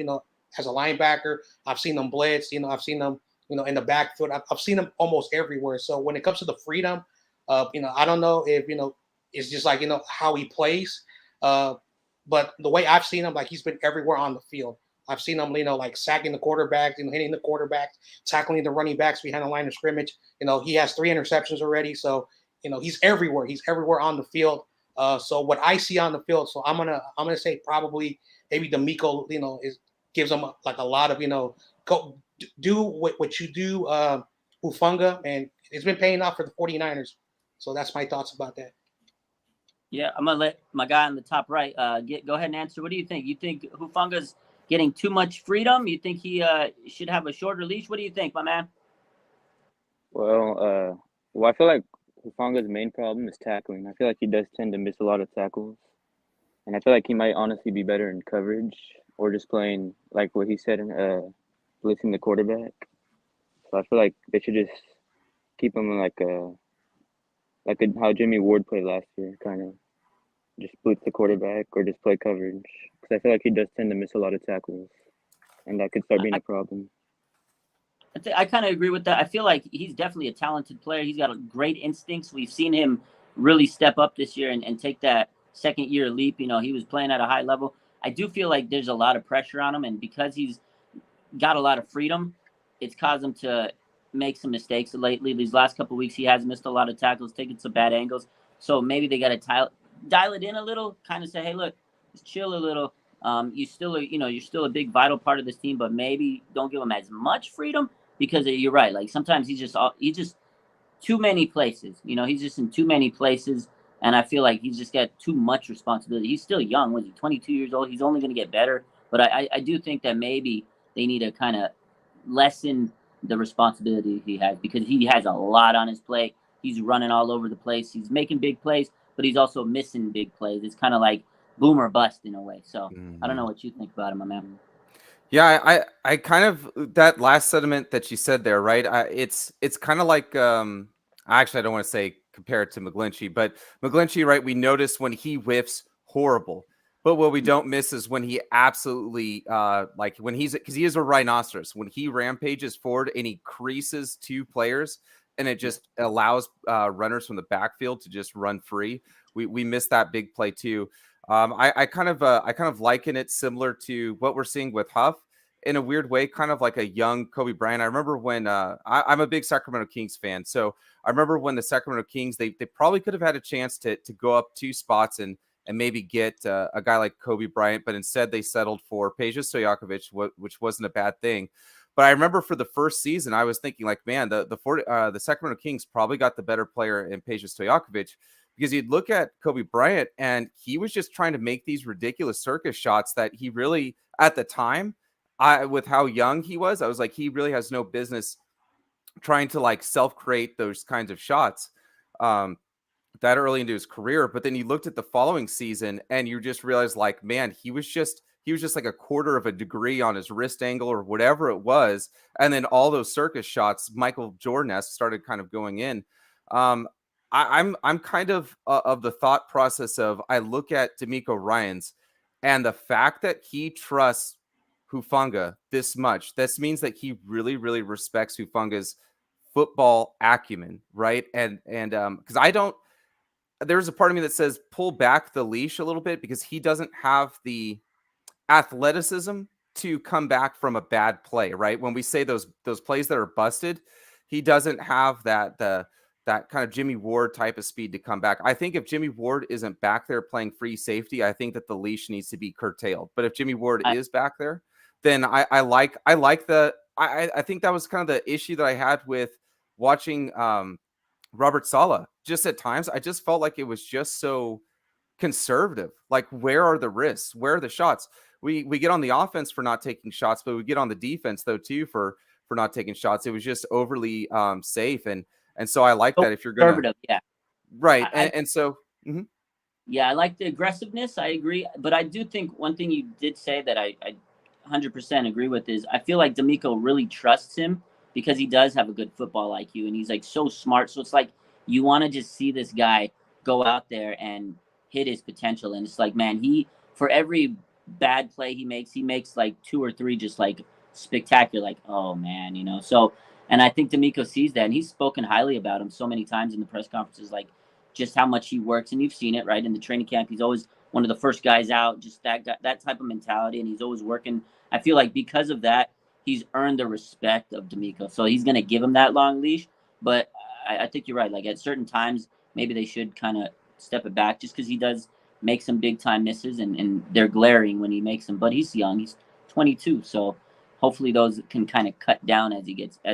As a linebacker, I've seen him blitz. I've seen him. In the backfield, I've seen him almost everywhere. So when it comes to the freedom, I don't know if it's just like how he plays. But the way I've seen him, like he's been everywhere on the field. I've seen him, like sacking the quarterbacks, hitting the quarterbacks, tackling the running backs behind the line of scrimmage. He has 3 interceptions already. So, he's everywhere. He's everywhere on the field. So what I see on the field, so I'm gonna say probably maybe D'Amico, gives him like a lot of, go do what you do, Hufanga, and it's been paying off for the 49ers. So that's my thoughts about that. Yeah, I'm gonna let my guy on the top right go ahead and answer. What do you think? You think Hufanga's getting too much freedom? You think he should have a shorter leash? What do you think, my man? Well, I feel like Hufanga's main problem is tackling. I feel like he does tend to miss a lot of tackles, and I feel like he might honestly be better in coverage or just playing like what he said in blitzing the quarterback. So I feel like they should just keep him like how Jimmy Ward played last year, kind of just blitz the quarterback or just play coverage. Because I feel like he does tend to miss a lot of tackles, and that could start being a problem. I kind of agree with that. I feel like he's definitely a talented player. He's got great instincts. We've seen him really step up this year and take that second year leap. He was playing at a high level. I do feel like there's a lot of pressure on him, and because he's got a lot of freedom, it's caused him to make some mistakes lately. These last couple of weeks, he has missed a lot of tackles, taken some bad angles. So maybe they got to dial it in a little, kind of say, hey, look, just chill a little. You're still a big vital part of this team, but maybe don't give him as much freedom because you're right. Like sometimes he's just too many places. He's just in too many places, and I feel like he's just got too much responsibility. He's still young. Was he 22 years old? He's only going to get better. But I do think that maybe they need to kind of lessen the responsibility he has because he has a lot on his plate. He's running all over the place. He's making big plays, but he's also missing big plays. It's kind of like boom or bust in a way. So I don't know what you think about him, my man. Yeah, I kind of that last sentiment that you said there, right? It's kind of like actually I don't want to say compare it to McGlinchey, but McGlinchey, right? We notice when he whiffs, horrible. But what we don't miss is when he absolutely like when because he is a rhinoceros. When he rampages forward and he creases 2 players and it just allows runners from the backfield to just run free. We miss that big play too. I kind of liken it similar to what we're seeing with Huff in a weird way, kind of like a young Kobe Bryant. I remember when I'm a big Sacramento Kings fan, so I remember when the Sacramento Kings they probably could have had a chance to go up 2 spots and maybe get a guy like Kobe Bryant, but instead they settled for Peja Stojakovic, which wasn't a bad thing. But I remember for the first season, I was thinking like, man, the Sacramento Kings probably got the better player in Peja Stojakovic. Because you'd look at Kobe Bryant and he was just trying to make these ridiculous circus shots that he really, at the time, with how young he was, I was like, he really has no business trying to like self-create those kinds of shots that early into his career. But then you looked at the following season and you just realized like, man, he was just like a quarter of a degree on his wrist angle or whatever it was. And then all those circus shots, Michael Jordan-esque, started kind of going in. I'm kind of the thought process of I look at D'Amico Ryans and the fact that he trusts Hufanga this much. This means that he really, really respects Hufanga's football acumen, right? And because there's a part of me that says pull back the leash a little bit because he doesn't have the athleticism to come back from a bad play, right? When we say those plays that are busted, he doesn't have that kind of Jimmy Ward type of speed to come back. I think if Jimmy Ward isn't back there playing free safety, I think that the leash needs to be curtailed. But if Jimmy Ward is back there, then I think that was kind of the issue that I had with watching Robert Saleh. Just at times, I just felt like it was just so conservative. Like, where are the risks? Where are the shots? we get on the offense for not taking shots, but we get on the defense though too for not taking shots. It was just overly safe, and so I like that if you're gonna conservative, yeah, right, and so. Mm-hmm. Yeah, I like the aggressiveness. I agree, but I do think one thing you did say that I 100% agree with is I feel like D'Amico really trusts him because he does have a good football IQ and he's like so smart. So it's like you want to just see this guy go out there and hit his potential. And it's like, man, for every bad play he makes like 2 or 3 just like spectacular. Like, oh man, So, and I think D'Amico sees that, and he's spoken highly about him so many times in the press conferences, like just how much he works, and you've seen it, right? In the training camp, he's always one of the first guys out, just that type of mentality, and he's always working. I feel like because of that, he's earned the respect of D'Amico. So he's going to give him that long leash, but I think you're right. Like at certain times, maybe they should kind of step it back just because he does make some big time misses, and they're glaring when he makes them. But he's young; he's 22, so hopefully those can kind of cut down as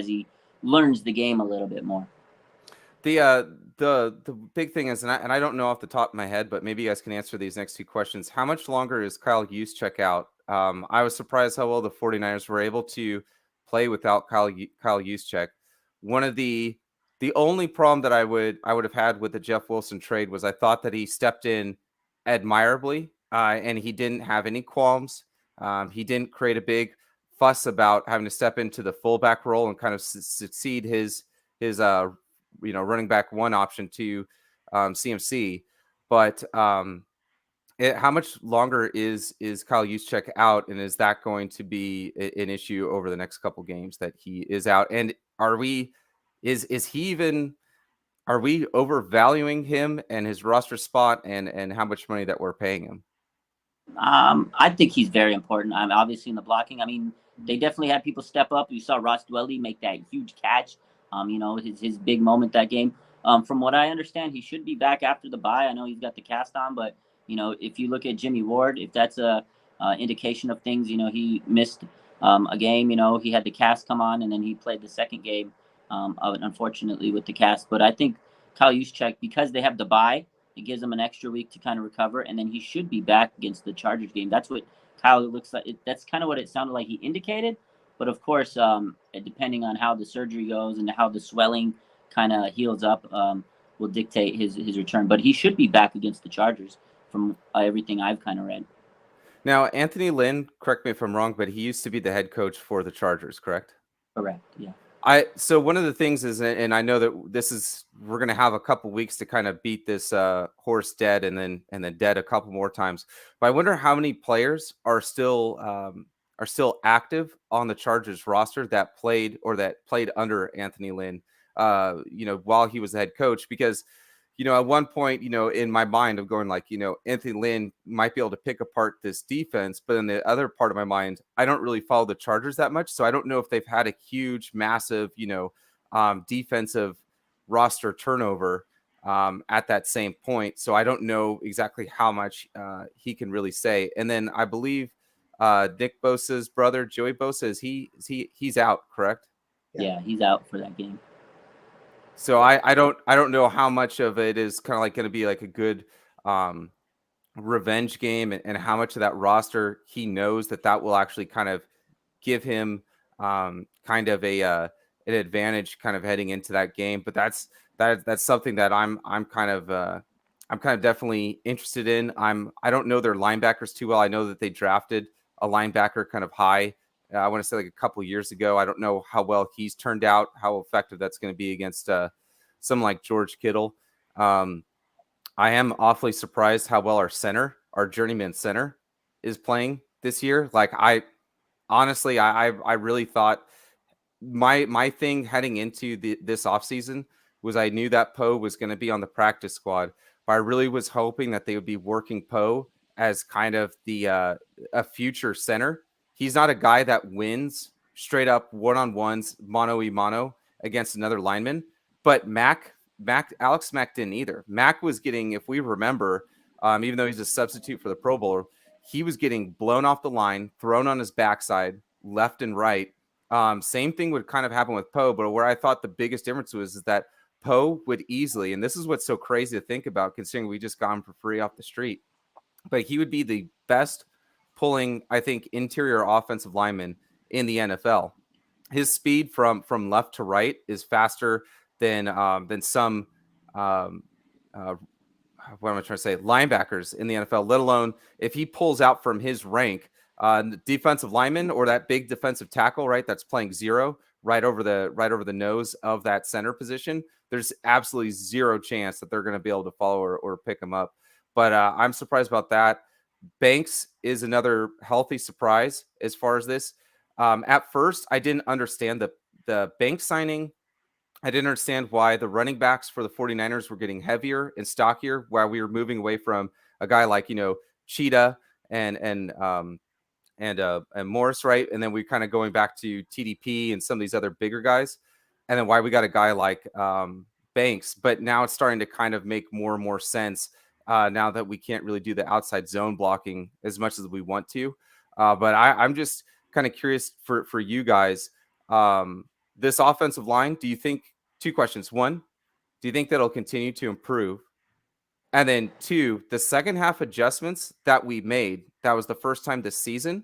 he learns the game a little bit more. The big thing is, and I don't know off the top of my head, but maybe you guys can answer these next 2 questions. How much longer is Kyle Juszczyk out? I was surprised how well the 49ers were able to play without Kyle Juszczyk. One of the only problem that I would have had with the Jeff Wilson trade was I thought that he stepped in admirably, and he didn't have any qualms. He didn't create a big fuss about having to step into the fullback role and kind of succeed his running back 1 option to CMC. But how much longer is Kyle Juszczyk out, and is that going to be an issue over the next couple games that he is out? And are we overvaluing him and his roster spot and how much money that we're paying him? I think he's very important. I'm obviously in the blocking. I mean, they definitely had people step up. You saw Ross Dwelley make that huge catch. His big moment that game. From what I understand, he should be back after the bye. I know he's got the cast on, but if you look at Jimmy Ward, if that's a indication of things, he missed a game. He had the cast come on, and then he played the second game, unfortunately with the cast. But I think Kyle Juszczyk, because they have the bye, it gives him an extra week to kind of recover, and then he should be back against the Chargers game. That's what Kyle looks like. That's kind of what it sounded like he indicated. But of course, depending on how the surgery goes and how the swelling kind of heals up, will dictate his return. But he should be back against the Chargers from everything I've kind of read. Now, Anthony Lynn, correct me if I'm wrong, but he used to be the head coach for the Chargers, correct? Correct, yeah. So one of the things is, and I know that we're going to have a couple weeks to kind of beat this horse dead and then dead a couple more times. But I wonder how many players are still active on the Chargers roster that played under Anthony Lynn, while he was the head coach, because at one point, in my mind, I'm going like, Anthony Lynn might be able to pick apart this defense. But in the other part of my mind, I don't really follow the Chargers that much. So I don't know if they've had a huge, massive, defensive roster turnover at that same point. So I don't know exactly how much he can really say. And then I believe Nick Bosa's brother, Joey Bosa, he's out, correct? Yeah, he's out for that game. So I don't know how much of it is kind of like going to be like a good revenge game, and how much of that roster he knows that will actually kind of give him kind of an advantage kind of heading into that game. But that's something that I'm kind of definitely interested in. I don't know their linebackers too well. I know that they drafted a linebacker kind of high. I want to say like a couple years ago. I don't know how well he's turned out, how effective that's going to be against someone like George Kittle. I am awfully surprised how well our journeyman center, is playing this year. Like I really thought my thing heading into this offseason was I knew that Poe was going to be on the practice squad, but I really was hoping that they would be working Poe as kind of a future center. He's not a guy that wins straight up one-on-ones, mano-a-mano against another lineman. But Alex Mack didn't either. Mack was getting, if we remember, even though he's a substitute for the Pro Bowler, he was getting blown off the line, thrown on his backside, left and right. Same thing would kind of happen with Poe, but where I thought the biggest difference was is that Poe would easily, and this is what's so crazy to think about considering we just got him for free off the street, but he would be the best pulling, I think, interior offensive linemen in the NFL. His speed from left to right is faster than some what am I trying to say, linebackers in the NFL, let alone if he pulls out from his rank, defensive lineman or that big defensive tackle, right, that's playing zero right over the nose of that center position. There's absolutely zero chance that they're going to be able to follow or pick him up. But I'm surprised about that. Banks is another healthy surprise as far as this. At first, I didn't understand the Banks signing. I didn't understand why the running backs for the 49ers were getting heavier and stockier while we were moving away from a guy like, Cheetah and Morris, right? And then we kind of going back to TDP and some of these other bigger guys. And then why we got a guy like Banks. But now it's starting to kind of make more and more sense now that we can't really do the outside zone blocking as much as we want to. But I'm just kind of curious for you guys. This offensive line, do you think, two questions. One, do you think that'll continue to improve? And then two, the second half adjustments that we made, that was the first time this season.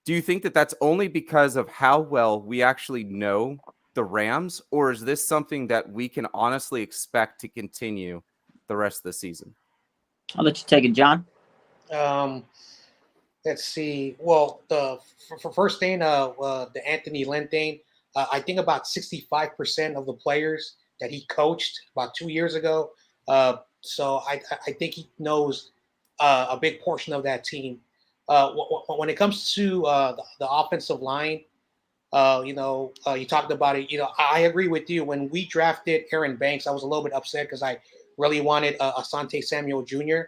Do you think that that's only because of how well we actually know the Rams, or is this something that we can honestly expect to continue the rest of the season? I'll let you take it, John. Let's see. Well, for first thing, the Anthony Lynn thing, I think about 65% of the players that he coached about 2 years ago. So I think he knows a big portion of that team. When it comes to the offensive line, you talked about it. I agree with you. When we drafted Aaron Banks, I was a little bit upset because I really wanted Asante Samuel Jr.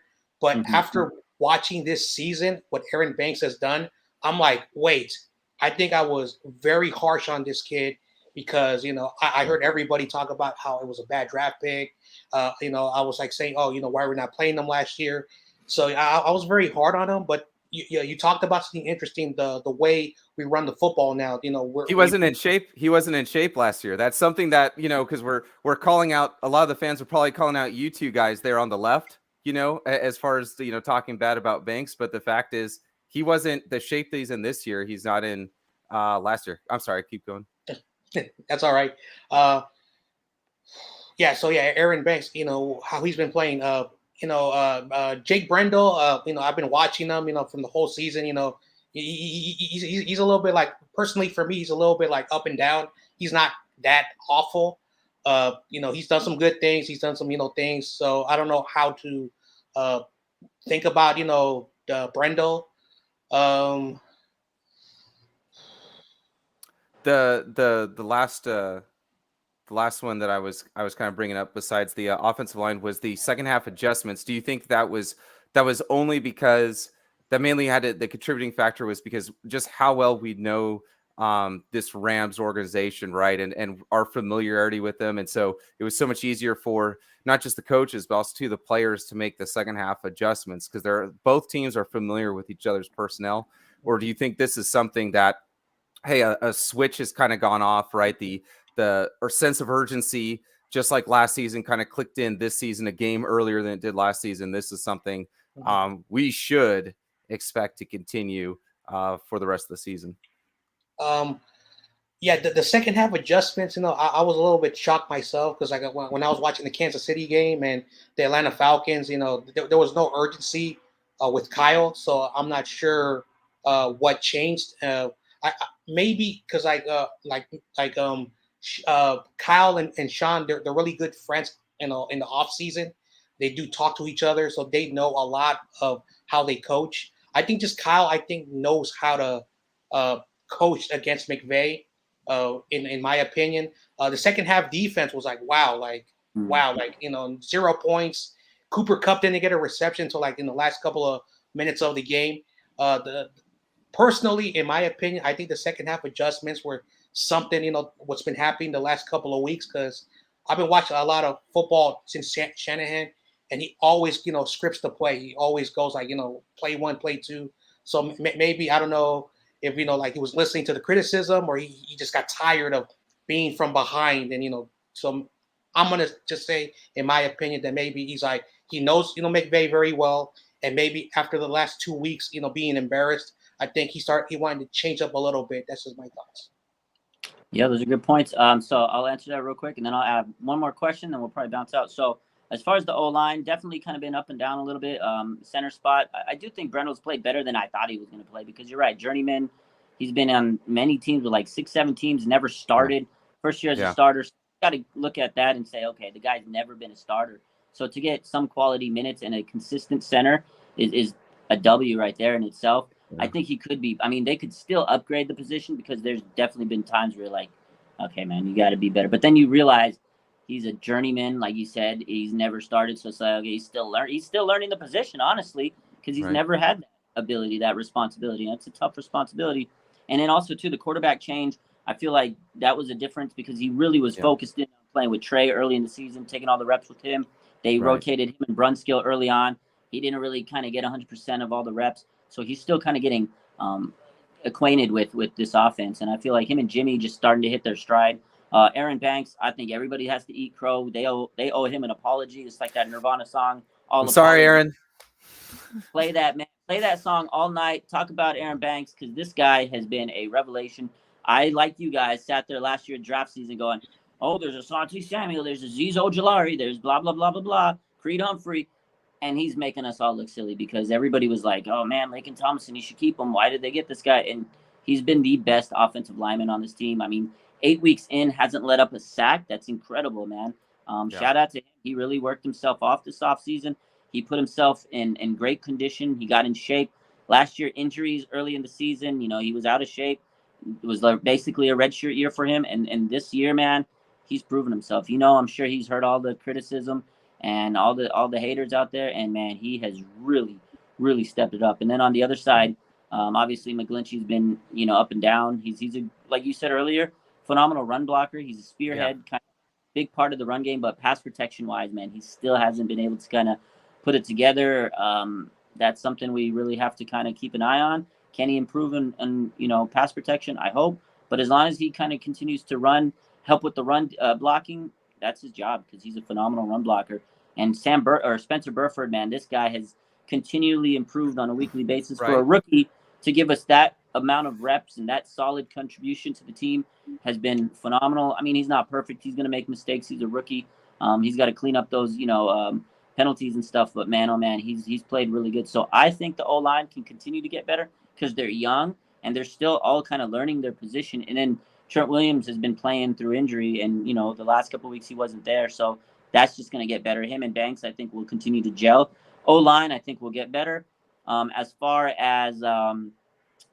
But after watching this season, what Aaron Banks has done, I'm like, wait, I think I was very harsh on this kid because, I heard everybody talk about how it was a bad draft pick. I was like saying, why we're not playing them last year. So I was very hard on him, but you talked about something interesting, the way we run the football now. He wasn't in shape. He wasn't in shape last year. That's something that, because we're calling out, a lot of the fans are probably calling out you two guys there on the left, as far as, talking bad about Banks. But the fact is, he wasn't the shape that he's in this year. He's not in last year. I'm sorry. Keep going. That's all right. So Aaron Banks, how he's been playing. Jake Brendel, I've been watching him, from the whole season. He's a little bit like, personally for me, he's a little bit like up and down. He's not that awful. He's done some good things. He's done some, things. So I don't know how to think about, the Brendel. The last one that I was kind of bringing up besides the offensive line was the second half adjustments. Do you think that was only because that mainly had the contributing factor was because just how well we know this Rams organization, right? And our familiarity with them. And so it was so much easier for not just the coaches, but also to the players to make the second half adjustments because both teams are familiar with each other's personnel. Or do you think this is something that, hey, a switch has kind of gone off, right? Or sense of urgency, just like last season, kind of clicked in this season, a game earlier than it did last season. This is something we should expect to continue for the rest of the season. The second half adjustments, I was a little bit shocked myself because when I was watching the Kansas City game and the Atlanta Falcons, there was no urgency with Kyle, so I'm not sure what changed. Maybe because Kyle and Sean, they're really good friends. In the off season, they do talk to each other, so they know a lot of how they coach. I think just Kyle, knows how to coach against McVay. In my opinion, the second half defense was like, wow, 0 points. Cooper Kupp didn't get a reception until in the last couple of minutes of the game. Personally, in my opinion, I think the second half adjustments were something, what's been happening the last couple of weeks because I've been watching a lot of football since Shanahan, and he always, scripts the play. He always goes play one, play two. So maybe, I don't know if, he was listening to the criticism or he just got tired of being from behind. And, so I'm going to just say, in my opinion, that maybe he's he knows, McVay very well. and maybe after the last 2 weeks, being embarrassed, I think he wanted to change up a little bit. That's just my thoughts. Yeah, those are good points. So I'll answer that real quick, and then I'll add one more question, then we'll probably bounce out. So as far as the O-line, definitely kind of been up and down a little bit. Center spot, I do think Brendel's played better than I thought he was going to play, because you're right, journeyman. He's been on many teams with like 6, 7 teams, never started. First year as a starter, so got to look at that and say, okay, the guy's never been a starter. So to get some quality minutes and a consistent center is a W right there in itself. I think he could be. I mean, they could still upgrade the position, because there's definitely been times where you're like, okay, man, you got to be better. But then you realize he's a journeyman, like you said. He's never started, so it's like, okay, he's still learning the position, honestly, because he's never had that ability, that responsibility. And it's a tough responsibility. And then also too, the quarterback change. I feel like that was a difference, because he really was focused in on playing with Trey early in the season, taking all the reps with him. They rotated him and Brunskill early on. He didn't really kind of get 100% of all the reps. So he's still kind of getting acquainted with this offense. And I feel like him and Jimmy just starting to hit their stride. Aaron Banks, I think everybody has to eat crow. They owe him an apology. It's like that Nirvana song. I'm sorry, Aaron. Play that, man. Play that song all night. Talk about Aaron Banks, because this guy has been a revelation. I, like you guys, sat there last year draft season going, oh, there's a Santi Samuel, there's a Azeez Ojulari, there's blah, blah, blah, blah, blah, Creed Humphrey. And he's making us all look silly, because everybody was like, oh, man, Laken Thomason, you should keep him. Why did they get this guy? And he's been the best offensive lineman on this team. I mean, 8 weeks in, hasn't let up a sack. That's incredible, man. Shout out to him. He really worked himself off this offseason. He put himself in great condition. He got in shape. Last year, injuries early in the season, he was out of shape. It was basically a redshirt year for him. And this year, man, he's proven himself. I'm sure he's heard all the criticism and all the haters out there, and man, he has really, really stepped it up. And then on the other side, obviously McGlinchey's been up and down. He's a, like you said earlier, phenomenal run blocker. He's a spearhead, kind of big part of the run game, but pass protection wise, man, he still hasn't been able to kind of put it together. That's something we really have to kind of keep an eye on. Can he improve in pass protection? I hope, but as long as he kind of continues to help with the run blocking, that's his job, because he's a phenomenal run blocker. And Spencer Burford, man, this guy has continually improved on a weekly basis. For a rookie to give us that amount of reps and that solid contribution to the team has been phenomenal. I mean, he's not perfect. He's going to make mistakes. He's a rookie. He's got to clean up those, penalties and stuff. But man, oh man, he's played really good. So I think the O-line can continue to get better, because they're young and they're still all kind of learning their position. And then Trent Williams has been playing through injury, and the last couple of weeks he wasn't there, so that's just going to get better. Him and Banks, I think, will continue to gel. O-line, I think, will get better. As far as the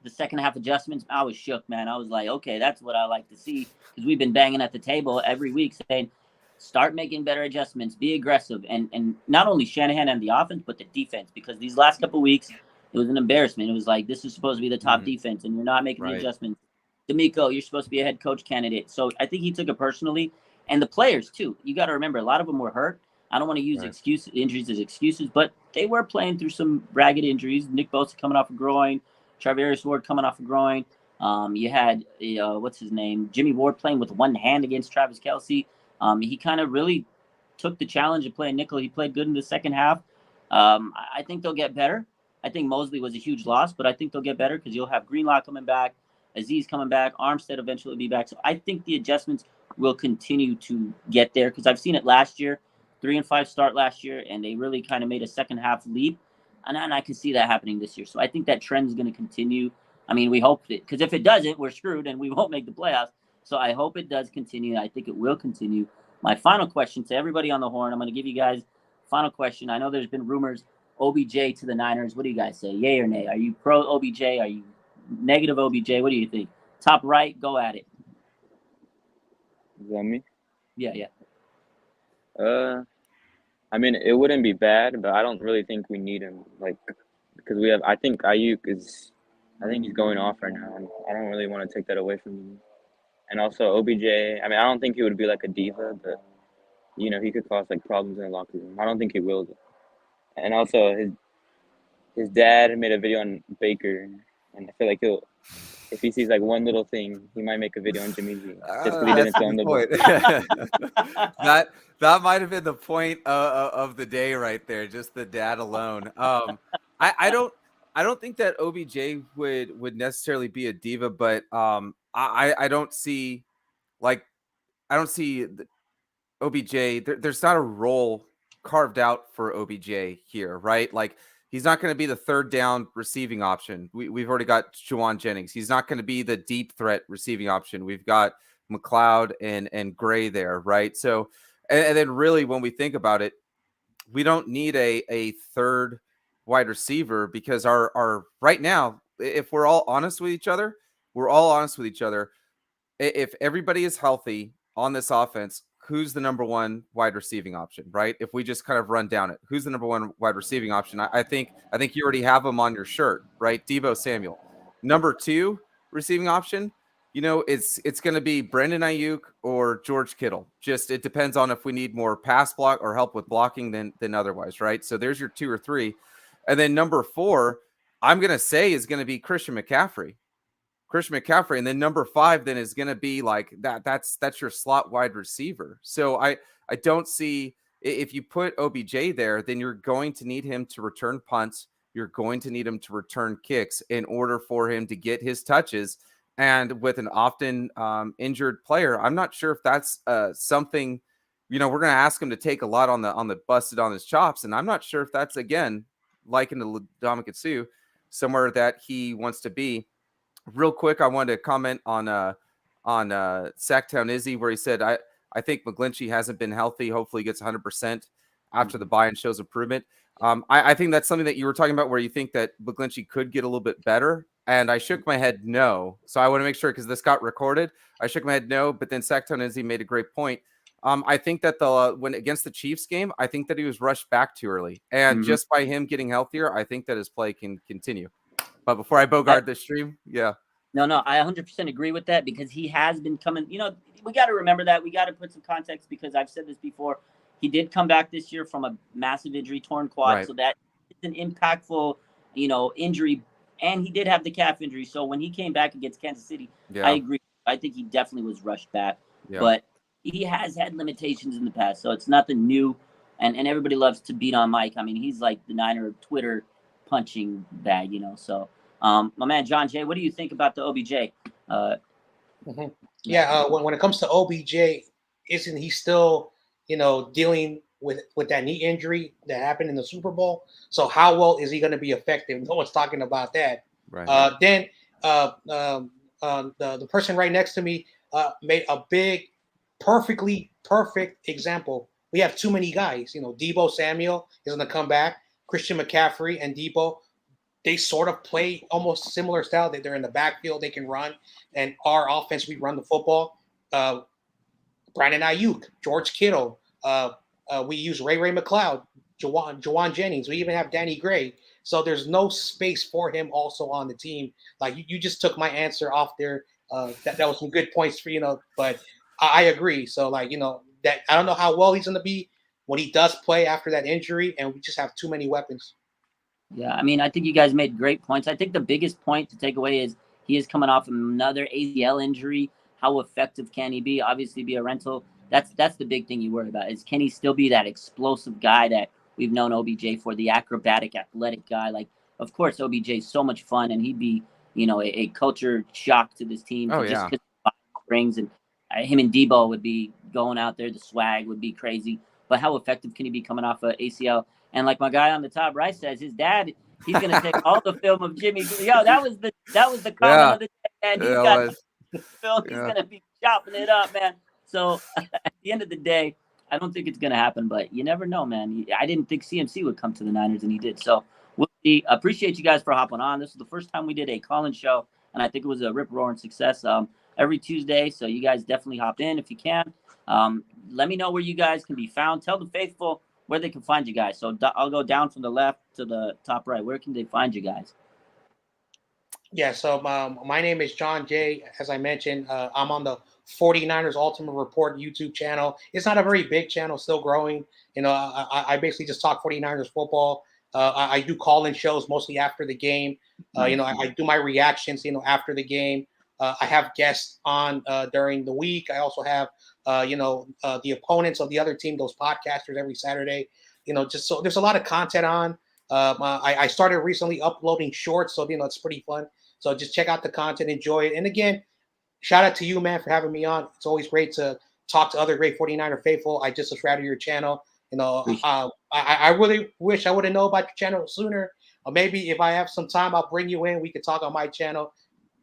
second half adjustments, I was shook, man. I was like, okay, that's what I like to see, because we've been banging at the table every week saying, start making better adjustments, be aggressive, and not only Shanahan and the offense, but the defense, because these last couple of weeks it was an embarrassment. It was like, this is supposed to be the top defense, and you're not making the adjustments. D'Amico, you're supposed to be a head coach candidate. So I think he took it personally. And the players, too. You got to remember, a lot of them were hurt. I don't want to use injuries as excuses, but they were playing through some ragged injuries. Nick Bosa coming off a groin. Charvarius Ward coming off a groin. You had, what's his name? Jimmy Ward playing with one hand against Travis Kelce. He kind of really took the challenge of playing nickel. He played good in the second half. I think they'll get better. I think Mosley was a huge loss, but I think they'll get better, because you'll have Greenlaw coming back. Azeez coming back, Armstead eventually will be back. So I think the adjustments will continue to get there, because I've seen it last year, 3-5 start last year, and they really kind of made a second half leap. And I can see that happening this year. So I think that trend is going to continue. I mean, we hope it, because if it doesn't, we're screwed and we won't make the playoffs. So I hope it does continue. I think it will continue. My final question to everybody on the horn, I'm going to give you guys final question. I know there's been rumors, OBJ to the Niners. What do you guys say? Yay or nay? Are you pro OBJ? Are you negative OBJ? What do you think? Top right, go at it. Is that me? Yeah. I mean, it wouldn't be bad, but I don't really think we need him. Because I think Ayuk he's going off right now, and I don't really want to take that away from him. And also OBJ, I mean, I don't think he would be like a diva, but he could cause problems in the locker room. I don't think he will, though. And also his dad made a video on Baker, and I feel like if he sees like one little thing, he might make a video on Jimmy G just because he That's didn't a throw him good the ball. point. That might have been the point of the day right there, just the dad alone. I don't think that OBJ would necessarily be a diva, but I don't see like I don't see the OBJ. There's not a role carved out for OBJ here, right? Like he's not going to be the third down receiving option. We've already got Juwan Jennings. He's not going to be the deep threat receiving option. We've got McLeod and Gray there, right? So, and then really when we think about it, we don't need a third wide receiver because our right now, if we're all honest with each other, if everybody is healthy on this offense, who's the number one wide receiving option, right? If we just kind of run down it, who's the number one wide receiving option? I think you already have them on your shirt, right? Deebo Samuel. Number two receiving option, it's going to be Brandon Ayuk or George Kittle. Just it depends on if we need more pass block or help with blocking than otherwise, right? So there's your 2 or 3. And then number 4, I'm going to say is going to be Christian McCaffrey. And then number 5 then is going to be like that's your slot wide receiver. So I don't see, if you put OBJ there, then you're going to need him to return punts. You're going to need him to return kicks in order for him to get his touches. And with an often injured player, I'm not sure if that's something, we're going to ask him to take a lot on the busted on his chops. And I'm not sure if that's, again, like in the Ndamukong somewhere that he wants to be. Real quick, I wanted to comment on Sacktown Izzy, where he said, I think McGlinchey hasn't been healthy. Hopefully he gets 100% after the bye and shows improvement. I think that's something that you were talking about where you think that McGlinchey could get a little bit better. And I shook my head no. So I want to make sure, because this got recorded, I shook my head no. But then Sacktown Izzy made a great point. I think that when against the Chiefs game, I think that he was rushed back too early. And just by him getting healthier, I think that his play can continue. But before I bogart this stream, yeah. No, I 100% agree with that, because he has been coming. We got to remember that. We got to put some context, because I've said this before. He did come back this year from a massive injury, torn quad. Right. So that is an impactful, injury. And he did have the calf injury. So when he came back against Kansas City, I agree. I think he definitely was rushed back. Yeah. But he has had limitations in the past. So it's nothing new. And everybody loves to beat on Mike. I mean, he's like the Niner Twitter punching bag, So my man John Jay, what do you think about the OBJ? When it comes to OBJ, isn't he still, dealing with that knee injury that happened in the Super Bowl? So how well is he going to be effective? No one's talking about that. Right. Then the person right next to me made a perfect example. We have too many guys. Deebo Samuel is going to come back. Christian McCaffrey and Deebo, they sort of play almost similar style. They're in the backfield, they can run. And our offense, we run the football. Brandon Ayuk, George Kittle. We use Ray McLeod, Juwan Jennings. We even have Danny Gray. So there's no space for him also on the team. Like you just took my answer off there. That was some good points for but I agree. So that I don't know how well he's going to be when he does play after that injury, and we just have too many weapons. Yeah, I mean, I think you guys made great points. I think the biggest point to take away is he is coming off another ACL injury. How effective can he be? Obviously, be a rental. That's the big thing you worry about, is can he still be that explosive guy that we've known OBJ for, the acrobatic, athletic guy? Like, of course, OBJ is so much fun, and he'd be, a culture shock to this team. Oh, just because brings, and him and Deebo would be going out there. The swag would be crazy. But how effective can he be coming off of ACL? And like my guy on the top right says, his dad, he's gonna take all the film of Jimmy. Yo, that was the comment of the day, and he's got the film. He's gonna be chopping it up, man. So at the end of the day, I don't think it's gonna happen, but you never know, man. I didn't think CMC would come to the Niners, and he did. So we'll see. Appreciate you guys for hopping on. This was the first time we did a call-in show, and I think it was a rip-roaring success. Every Tuesday, so you guys definitely hop in if you can. Let me know where you guys can be found. Tell the faithful where they can find you guys. So I'll go down from the left to the top right. Where can they find you guys? Yeah, so my name is John Jay. As I mentioned, I'm on the 49ers Ultimate Report YouTube channel. It's not a very big channel, still growing. I basically just talk 49ers football. I do call-in shows mostly after the game. You know, I do my reactions, you know, after the game. I have guests on during the week. I also have, you know, the opponents of the other team, those podcasters every Saturday. You know, just so there's a lot of content on. I started recently uploading shorts, so you know it's pretty fun. So just check out the content, enjoy it. And again, shout out to you, man, for having me on. It's always great to talk to other great 49er faithful. I just subscribed to your channel. You know, I really wish I would have known about your channel sooner. Or maybe if I have some time, I'll bring you in. We could talk on my channel.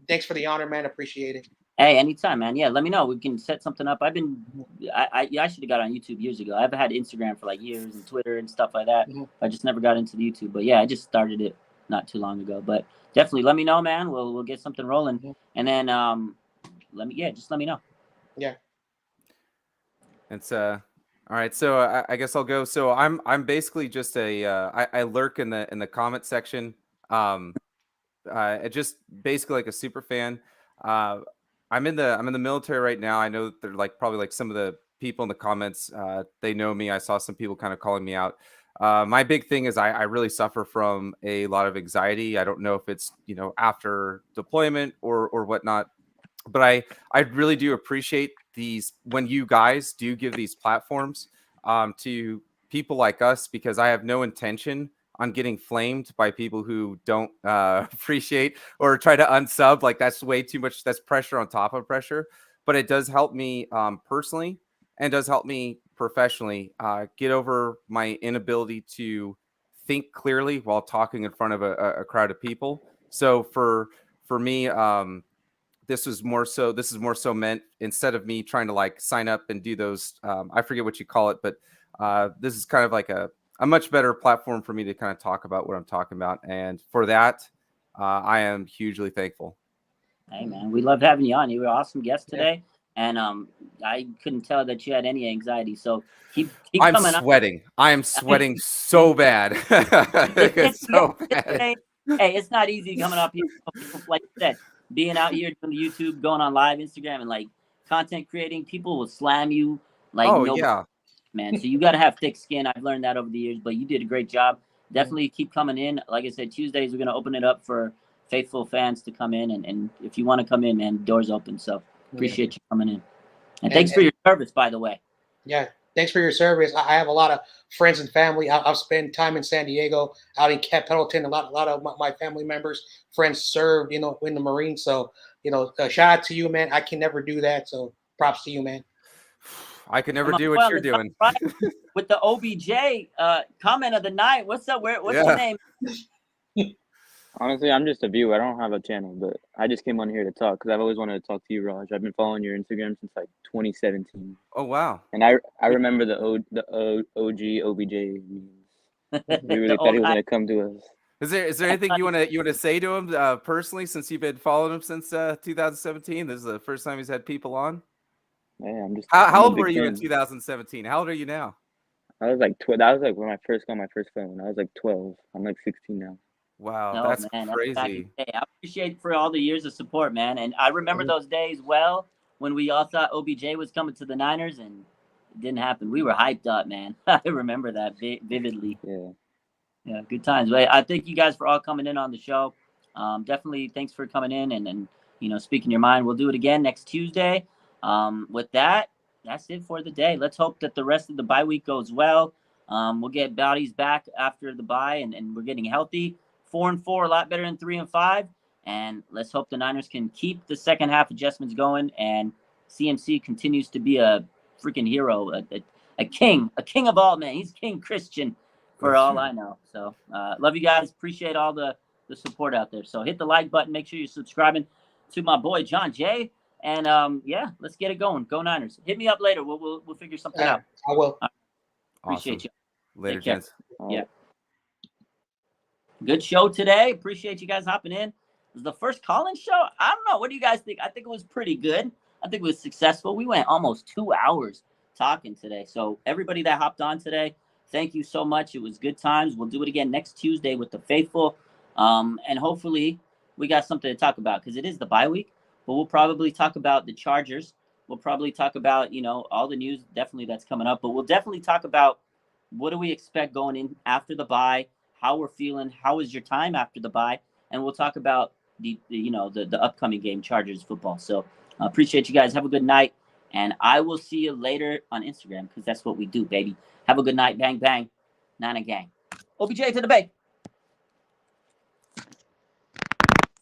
Thanks for the honor, man. Appreciate it. Hey, anytime, man. Yeah, let me know. We can set something up. I should have got on YouTube years ago. I've had Instagram for like years and Twitter and stuff like that. I just never got into the YouTube. But yeah, I just started it not too long ago. But definitely let me know, man. We'll get something rolling. And then just let me know. Yeah. It's all right. So I guess I'll go. So I'm basically just I lurk in the comment section. Just basically like a super fan. I'm in the military right now. I know that they're like probably like some of the people in the comments. They know me. I saw some people kind of calling me out. My big thing is I really suffer from a lot of anxiety. I don't know if it's, you know, after deployment or whatnot, but I really do appreciate these when you guys do give these platforms to people like us, because I have no intention on getting flamed by people who don't appreciate or try to unsub. Like that's way too much. That's pressure on top of pressure. But it does help me personally, and does help me professionally get over my inability to think clearly while talking in front of a crowd of people. So for me, this is more so meant, instead of me trying to like sign up and do those, I forget what you call it, but this is kind of like a much better platform for me to kind of talk about what I'm talking about. And for that, I am hugely thankful. Hey, man, we loved having you on. You were an awesome guest today. And I couldn't tell that you had any anxiety. So keep I'm coming sweating. I am sweating so bad. It's so bad. Hey, it's not easy coming up here. Like you said, being out here doing the YouTube, going on live Instagram, and like content creating, people will slam you like yeah, man. So you got to have thick skin. I've learned that over the years, but you did a great job. Definitely keep coming in. Like I said, Tuesdays we're gonna open it up for faithful fans to come in, and if you want to come in, man, doors open. So appreciate you coming in, and thanks for your service, by the way. Yeah, thanks for your service. I have a lot of friends and family. I've spent time in San Diego, out in Camp Pendleton. A lot of my family members, friends served, you know, in the Marines. So, you know, shout out to you, man. I can never do that. So props to you, man. I could never do what you're doing. With the OBJ comment of the night. What's up? What's your name? Honestly, I'm just a viewer. I don't have a channel, but I just came on here to talk because I've always wanted to talk to you, Raj. I've been following your Instagram since like 2017. Oh wow! And I remember the OG OBJ memes. We really thought he was gonna come to us. Is there anything you want to say to him personally, since you've been following him since 2017? This is the first time he's had people on. Yeah, I'm just. How old were you in 2017? How old are you now? I was like that was like when I first got my first phone. I was like 12. I'm like 16 now. Wow, that's crazy. I appreciate for all the years of support, man. And I remember those days well when we all thought OBJ was coming to the Niners, and it didn't happen. We were hyped up, man. I remember that vividly. Yeah, good times. But I thank you guys for all coming in on the show. Definitely thanks for coming in and you know, speaking your mind. We'll do it again next Tuesday. With that, that's it for the day. Let's hope that the rest of the bye week goes well. We'll get bodies back after the bye, and we're getting healthy. 4-4, a lot better than 3-5. And let's hope the Niners can keep the second half adjustments going, and CMC continues to be a freaking hero, a king of all men. He's King Christian for all I know. So love you guys. Appreciate all the support out there. So hit the like button. Make sure you're subscribing to my boy John Jay. And yeah, let's get it going. Go Niners. Hit me up later. We'll figure something out. I will. Appreciate you. Later, gents. Yeah. Good show today. Appreciate you guys hopping in. It was the first call-in show. I don't know. What do you guys think? I think it was pretty good. I think it was successful. We went almost 2 hours talking today. So everybody that hopped on today, thank you so much. It was good times. We'll do it again next Tuesday with the faithful. And hopefully we got something to talk about because it is the bye week. But we'll probably talk about the Chargers. We'll probably talk about, you know, all the news definitely that's coming up. But we'll definitely talk about what do we expect going in after the bye. how we're feeling, how was your time after the bye, and we'll talk about the upcoming game, Chargers football. So appreciate you guys. Have a good night, and I will see you later on Instagram because that's what we do, baby. Have a good night. Bang, bang. Nana gang. OBJ to the bay.